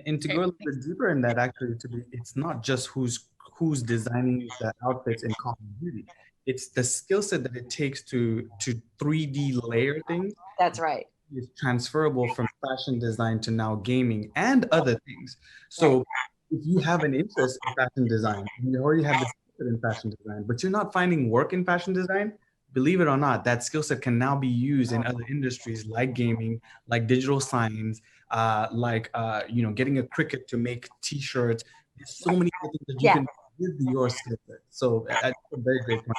And to go a little bit deeper in that, actually, it's not just who's designing the outfits in Call of Duty. It's the skill set that it takes to 3D layer things. That's right. Is transferable from fashion design to now gaming and other things. So if you have an interest in fashion design, you already have this in fashion design, but you're not finding work in fashion design, believe it or not, that skill set can now be used in other industries like gaming, like digital signs, you know, getting a Cricut to make T-shirts. There's so many other things that you can do with your skill set. So that's a very great point.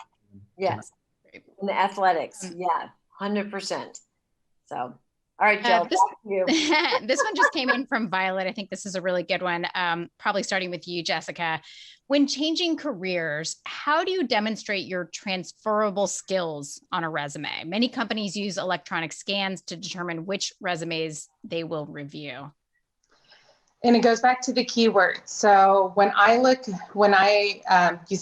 Yes, in the athletics, 100%. So, all right, Jill, this one just came in from Violet. I think this is a really good one. Probably starting with you, Jessica. When changing careers, how do you demonstrate your transferable skills on a resume? Many companies use electronic scans to determine which resumes they will review. And it goes back to the keywords. So when I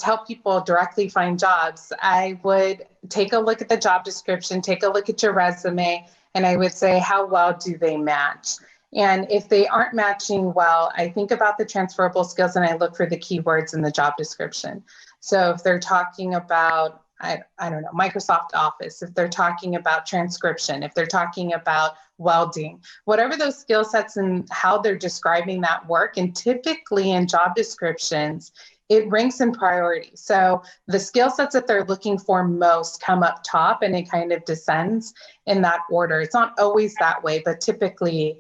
help people directly find jobs, I would take a look at the job description, take a look at your resume, and I would say, how well do they match? And if they aren't matching well, I think about the transferable skills and I look for the keywords in the job description. So if they're talking about I don't know, Microsoft Office, if they're talking about transcription, if they're talking about welding, whatever those skill sets and how they're describing that work. And typically in job descriptions, it ranks in priority. So the skill sets that they're looking for most come up top, and it kind of descends in that order. It's not always that way, but typically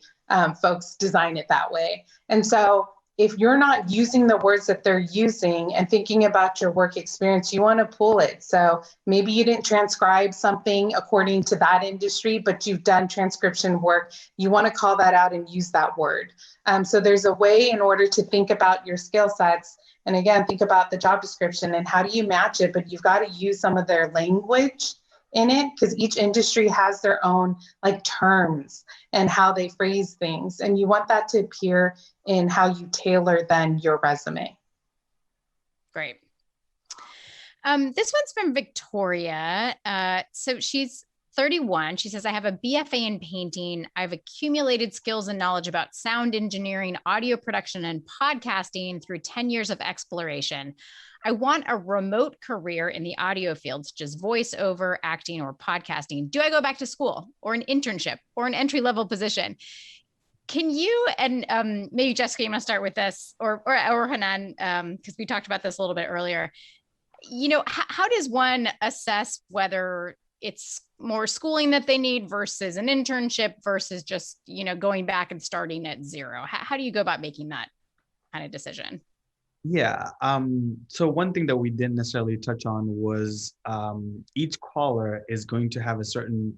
folks design it that way. And so if you're not using the words that they're using and thinking about your work experience, you want to pull it. So maybe you didn't transcribe something according to that industry, but you've done transcription work. You want to call that out and use that word. So there's a way in order to think about your skill sets. And again, think about the job description and how do you match it, but you've got to use some of their language in it, because each industry has their own like terms and how they phrase things. And you want that to appear in how you tailor then your resume. Great. This one's from Victoria. So she's 31. She says, I have a BFA in painting. I've accumulated skills and knowledge about sound engineering, audio production, and podcasting through 10 years of exploration. I want a remote career in the audio field, such as voiceover, acting, or podcasting. Do I go back to school or an internship or an entry-level position? Can you, and maybe Jessica, you want to start with this, or Hanan, because we talked about this a little bit earlier. You know, how does one assess whether it's more schooling that they need versus an internship versus just, you know, going back and starting at zero? How do you go about making that kind of decision? Yeah. So one thing that we didn't necessarily touch on was each caller is going to have a certain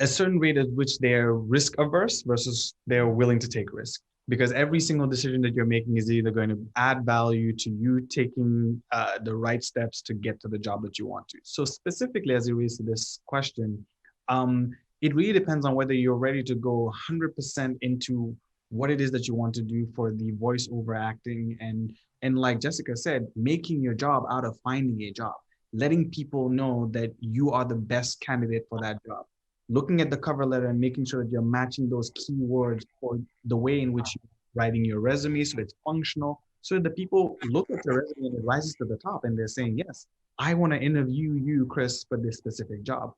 rate at which they're risk averse versus they're willing to take risk. Because every single decision that you're making is either going to add value to you taking the right steps to get to the job that you want to. So specifically as it relates to this question, it really depends on whether you're ready to go 100% into what it is that you want to do for the voiceover acting, and like Jessica said, making your job out of finding a job, letting people know that you are the best candidate for that job, looking at the cover letter and making sure that you're matching those keywords for the way in which you're writing your resume so it's functional, so that the people look at your resume and it rises to the top and they're saying, yes, I want to interview you, Chris, for this specific job.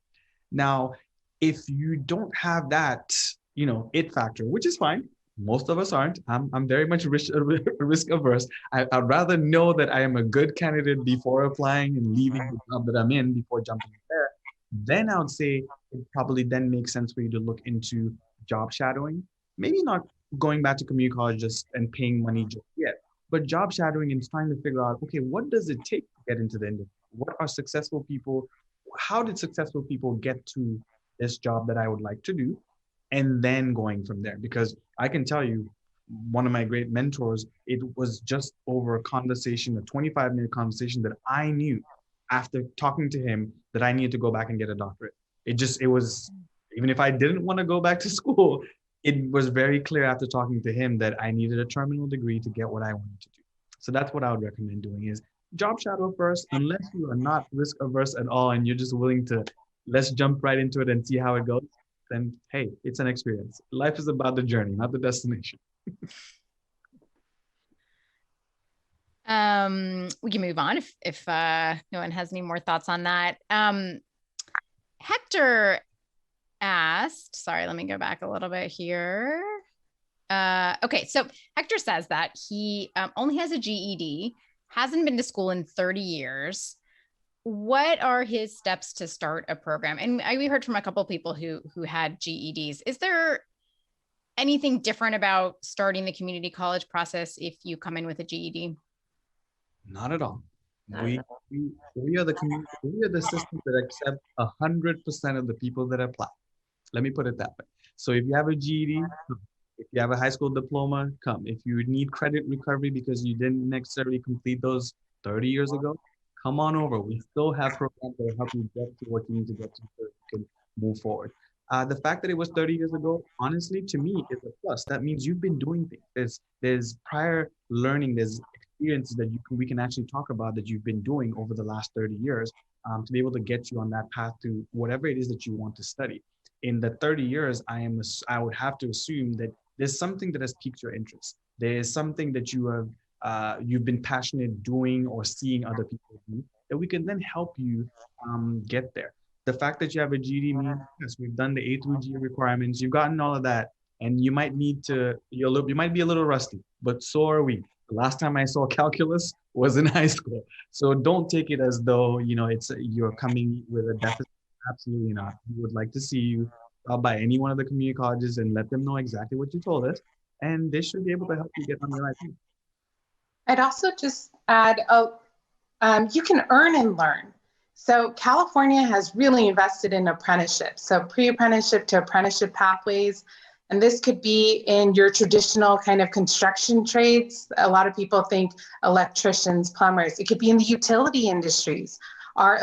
Now, if you don't have that, you know, it factor, which is fine. Most of us aren't. I'm very much risk averse. I'd rather know that I am a good candidate before applying and leaving the job that I'm in before jumping in there. Then I would say it probably then makes sense for you to look into job shadowing. Maybe not going back to community college just and paying money just yet, but job shadowing and trying to figure out, okay, what does it take to get into the industry? What are successful people? How did successful people get to this job that I would like to do? And then going from there, because I can tell you, one of my great mentors, it was just over a conversation, a 25-minute conversation that I knew after talking to him that I needed to go back and get a doctorate. It was, even if I didn't want to go back to school, it was very clear after talking to him that I needed a terminal degree to get what I wanted to do. So that's what I would recommend doing is job shadow first, unless you are not risk averse at all and you're just willing to, let's jump right into it and see how it goes. Then, hey, it's an experience. Life is about the journey, not the destination. We can move on if no one has any more thoughts on that. Hector asked, sorry, let me go back a little bit here. Okay, so Hector says that he only has a GED, hasn't been to school in 30 years. What are his steps to start a program? And we heard from a couple of people who had GEDs. Is there anything different about starting the community college process if you come in with a GED? Not at all. We are the community. We are the system that accept 100% of the people that apply. Let me put it that way. So if you have a GED, come. If you have a high school diploma, come. If you need credit recovery because you didn't necessarily complete those 30 years ago, come on over. We still have programs that will help you get to what you need to get to so you can move forward. The fact that it was 30 years ago, honestly, to me, is a plus. That means you've been doing things. There's prior learning, there's experiences that we can actually talk about that you've been doing over the last 30 years to be able to get you on that path to whatever it is that you want to study. In the 30 years, I would have to assume that there's something that has piqued your interest. There is something that you've been passionate doing or seeing other people do. that we can then help you get there. The fact that you have a GED means, yes, we've done the A through G requirements, you've gotten all of that, and you might need to, you might be a little rusty, but so are we. The last time I saw calculus was in high school. So don't take it as though, you're coming with a deficit. Absolutely not. We would like to see you by any one of the community colleges and let them know exactly what you told us, and they should be able to help you get on the right path. I'd also just add, you can earn and learn. So California has really invested in apprenticeships, so pre-apprenticeship to apprenticeship pathways. And this could be in your traditional kind of construction trades. A lot of people think electricians, plumbers. It could be in the utility industries. Our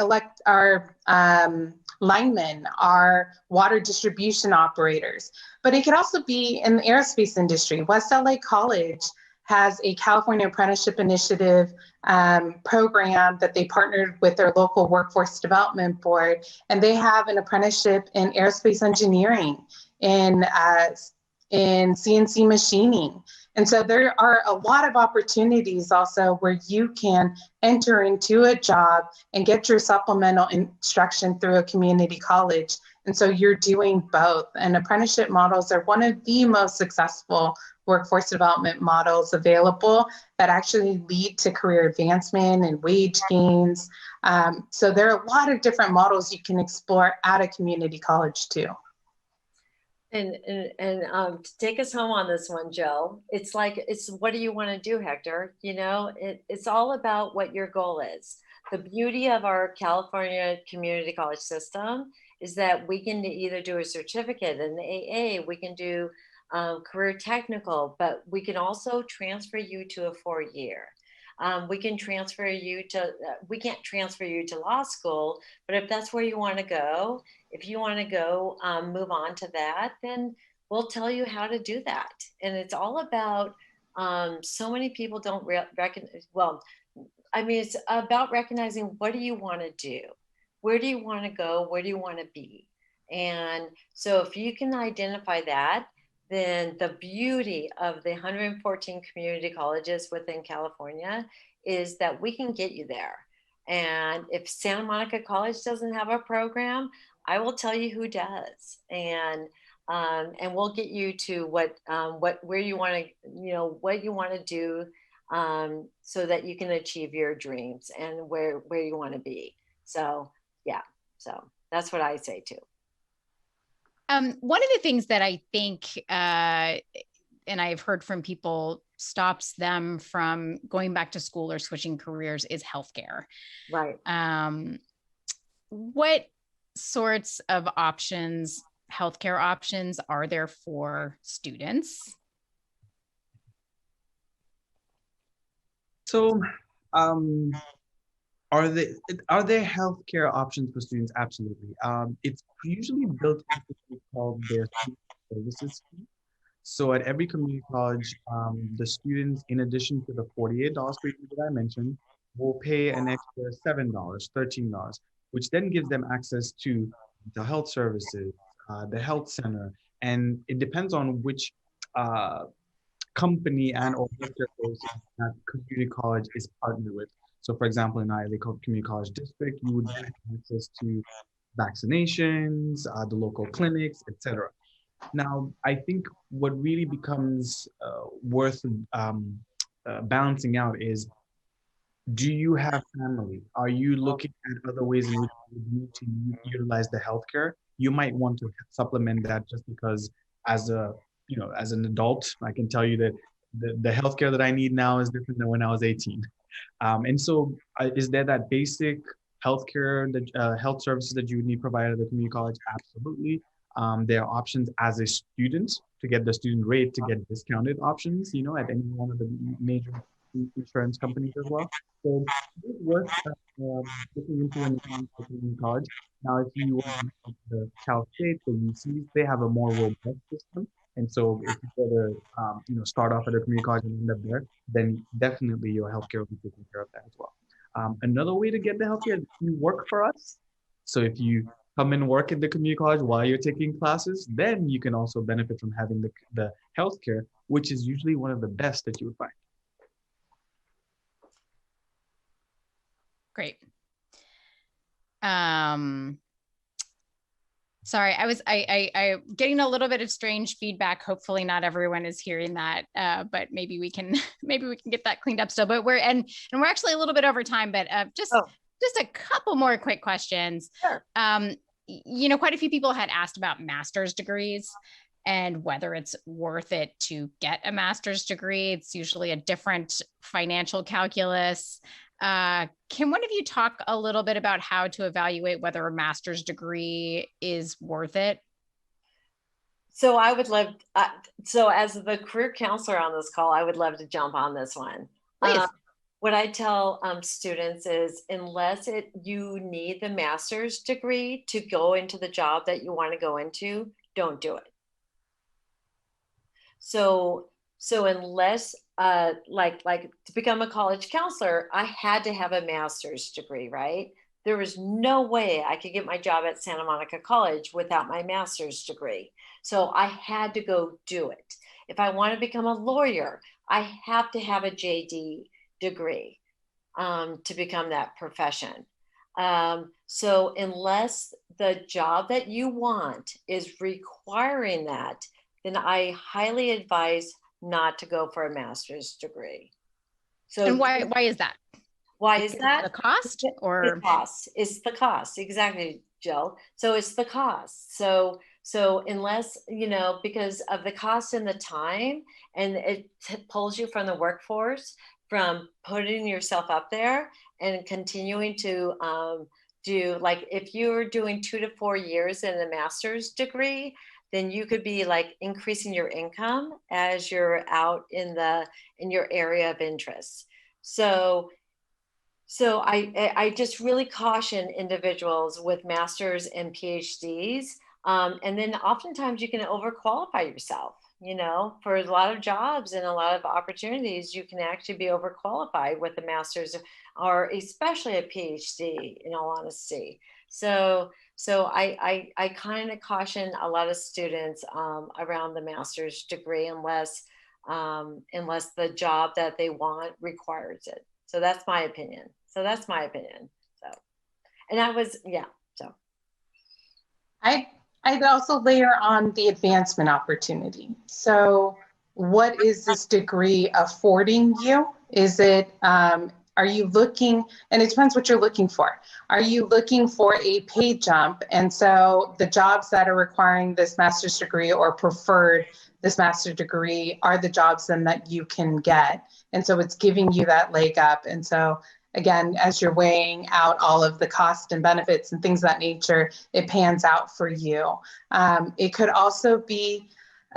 linemen, our water distribution operators. But it could also be in the aerospace industry. West LA College has a California Apprenticeship Initiative program that they partnered with their local workforce development board. And they have an apprenticeship in aerospace engineering, in CNC machining. And so there are a lot of opportunities also where you can enter into a job and get your supplemental instruction through a community college. And so you're doing both. And apprenticeship models are one of the most successful workforce development models available that actually lead to career advancement and wage gains. So there are a lot of different models you can explore at a community college too. And to take us home on this one, Jill, it's what do you want to do, Hector? It's all about what your goal is. The beauty of our California community college system is that we can either do a certificate in the AA, we can do career technical, but we can also transfer you to a 4-year. We can't transfer you to law school, but if that's where you want to go, if you want to go move on to that, then we'll tell you how to do that. And it's all about, so many people don't recognize, it's about recognizing, what do you want to do? Where do you want to go? Where do you want to be? And so if you can identify that, then the beauty of the 114 community colleges within California is that we can get you there. And if Santa Monica College doesn't have a program, I will tell you who does. And we'll get you to where you want to, what you want to do, so that you can achieve your dreams and where you want to be. So, yeah, so that's what I say too. One of the things that I think, and I've heard from people, stops them from going back to school or switching careers is healthcare. Right. What sorts of healthcare options are there for students? So, are there healthcare options for students? Absolutely. It's usually built into what's called their student services fee. So at every community college, the students, in addition to the $48 per year that I mentioned, will pay an extra $7, $13, which then gives them access to the health services, the health center, and it depends on which company and or healthcare services that community college is partnered with. So for example, in our community college district, you would have access to vaccinations, the local clinics, etc. Now, I think what really becomes worth balancing out is, do you have family? Are you looking at other ways in which you need to utilize the healthcare? You might want to supplement that, just because as an adult, I can tell you that the healthcare that I need now is different than when I was 18. And so is there that basic healthcare, health services that you would need provided at the community college? Absolutely. There are options as a student to get the student rate, to get discounted options, at any one of the major insurance companies as well. So it's worth looking into when you come to community college. Now, if you want the Cal State, the UCs, they have a more robust system. And so if you go to, start off at a community college and end up there, then definitely your healthcare will be taken care of that as well. Another way to get the healthcare is you work for us. So if you come and work at the community college while you're taking classes, then you can also benefit from having the healthcare, which is usually one of the best that you would find. Great. Sorry, I getting a little bit of strange feedback. Hopefully not everyone is hearing that, but maybe we can get that cleaned up still. But we're actually a little bit over time, but just a couple more quick questions. Sure. Quite a few people had asked about master's degrees and whether it's worth it to get a master's degree. It's usually a different financial calculus. Can one of you talk a little bit about how to evaluate whether a master's degree is worth it? So I would love, so as the career counselor on this call, I would love to jump on this one. Please. What I tell students is, unless you need the master's degree to go into the job that you want to go into, don't do it. So unless like to become a college counselor, I had to have a master's degree, right? There was no way I could get my job at Santa Monica College without my master's degree. So I had to go do it. If I want to become a lawyer, I have to have a JD degree to become that profession. So unless the job that you want is requiring that, then I highly advise not to go for a master's degree. So, and why is that? Why is that? The cost or the cost? It's the cost. Exactly, Jill. So it's the cost. So unless, because of the cost and the time, and it pulls you from the workforce, from putting yourself up there and continuing to do, like, if you're doing 2 to 4 years in a master's degree, then you could be like increasing your income as you're out in your area of interest. So I just really caution individuals with masters and PhDs. And then oftentimes you can overqualify yourself, for a lot of jobs and a lot of opportunities. You can actually be overqualified with a master's or especially a PhD, in all honesty. So I kind of caution a lot of students around the master's degree unless the job that they want requires it. So that's my opinion. So, and I was, so. I'd also layer on the advancement opportunity. So what is this degree affording you? Is it, are you looking, and it depends what you're looking for. Are you looking for a pay jump? And so the jobs that are requiring this master's degree or preferred this master's degree are the jobs then that you can get. And so it's giving you that leg up. And so again, as you're weighing out all of the costs and benefits and things of that nature, it pans out for you. It could also be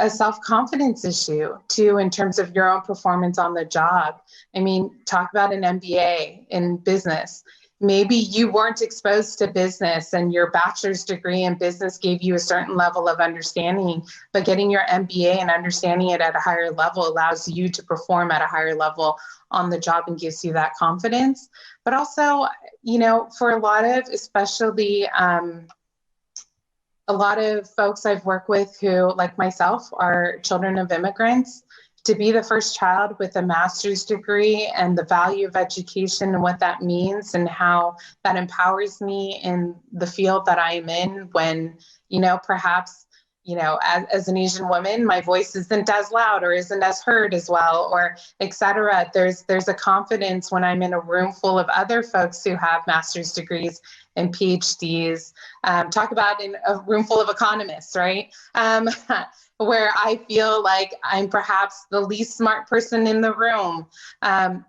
a self-confidence issue too, in terms of your own performance on the job. I mean, talk about an MBA in business. Maybe you weren't exposed to business and your bachelor's degree in business gave you a certain level of understanding, but getting your MBA and understanding it at a higher level allows you to perform at a higher level on the job and gives you that confidence. But also, for a lot of, especially a lot of folks I've worked with who, like myself, are children of immigrants, to be the first child with a master's degree and the value of education and what that means and how that empowers me in the field that I am in when, perhaps, as an Asian woman, my voice isn't as loud or isn't as heard as well, or et cetera. There's a confidence when I'm in a room full of other folks who have master's degrees and PhDs. Talk about in a room full of economists, right? Where I feel like I'm perhaps the least smart person in the room.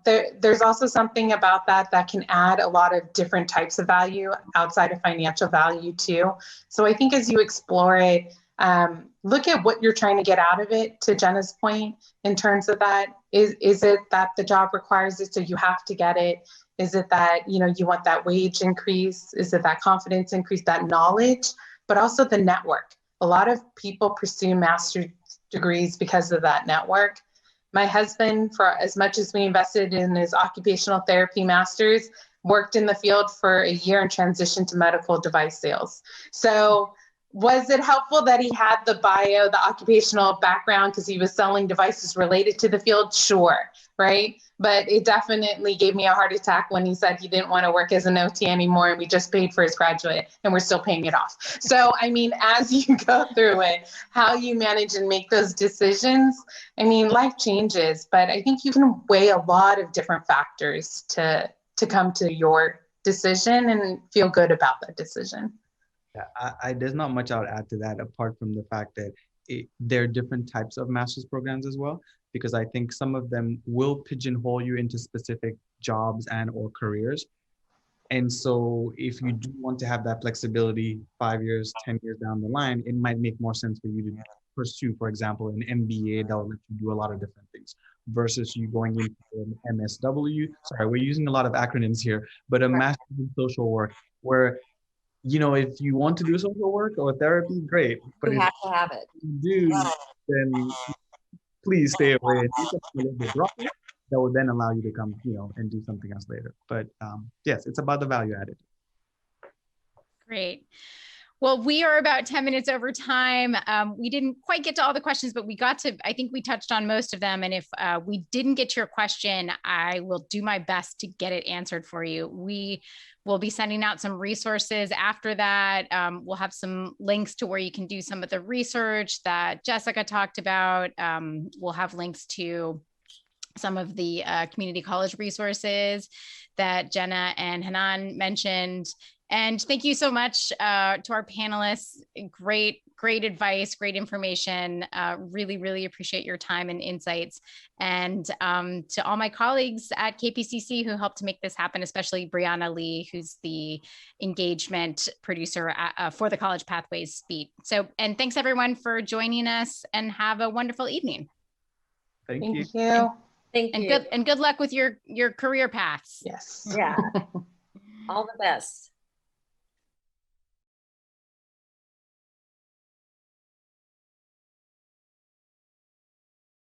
There's also something about that can add a lot of different types of value outside of financial value too. So I think as you explore it, look at what you're trying to get out of it, to Jenna's point, in terms of that. Is it that the job requires it, so you have to get it? Is it that, you want that wage increase? Is it that confidence increase, that knowledge, but also the network? A lot of people pursue master's degrees because of that network. My husband, for as much as we invested in his occupational therapy master's, worked in the field for a year and transitioned to medical device sales. So Was it helpful that he had the bio, the occupational background, because he was selling devices related to the field? Sure, right? But it definitely gave me a heart attack when he said he didn't want to work as an OT anymore, and we just paid for his graduate and we're still paying it off. So, I mean, as you go through it, how you manage and make those decisions, I mean, life changes, but I think you can weigh a lot of different factors to come to your decision and feel good about that decision. Yeah, there's not much I'll add to that apart from the fact that there are different types of master's programs as well, because I think some of them will pigeonhole you into specific jobs and or careers. And so if you do want to have that flexibility 5 years, 10 years down the line, it might make more sense for you to pursue, for example, an MBA that will let you do a lot of different things versus you going into an MSW. Sorry, we're using a lot of acronyms here, but a master's in social work where, you know, if you want to do social work or therapy, great. But You if have to have it. you do, then please stay away and do something a little bit broader that will then allow you to come, you know, and do something else later. But yes, it's about the value added. Great. Well, we are about 10 minutes over time. We didn't quite get to all the questions, but we got to, I think we touched on most of them. And if we didn't get to your question, I will do my best to get it answered for you. We will be sending out some resources after that. We'll have some links to where you can do some of the research that Jessica talked about. We'll have links to some of the community college resources that Jenna and Hanan mentioned. And thank you so much to our panelists. Great advice, great information. Really, really appreciate your time and insights. And to all my colleagues at KPCC who helped to make this happen, especially Brianna Lee, who's the engagement producer for the College Pathways Beat. So, and thanks everyone for joining us, and have a wonderful evening. Thank you. Thank you. And good luck with your career paths. Yes. Yeah. All the best.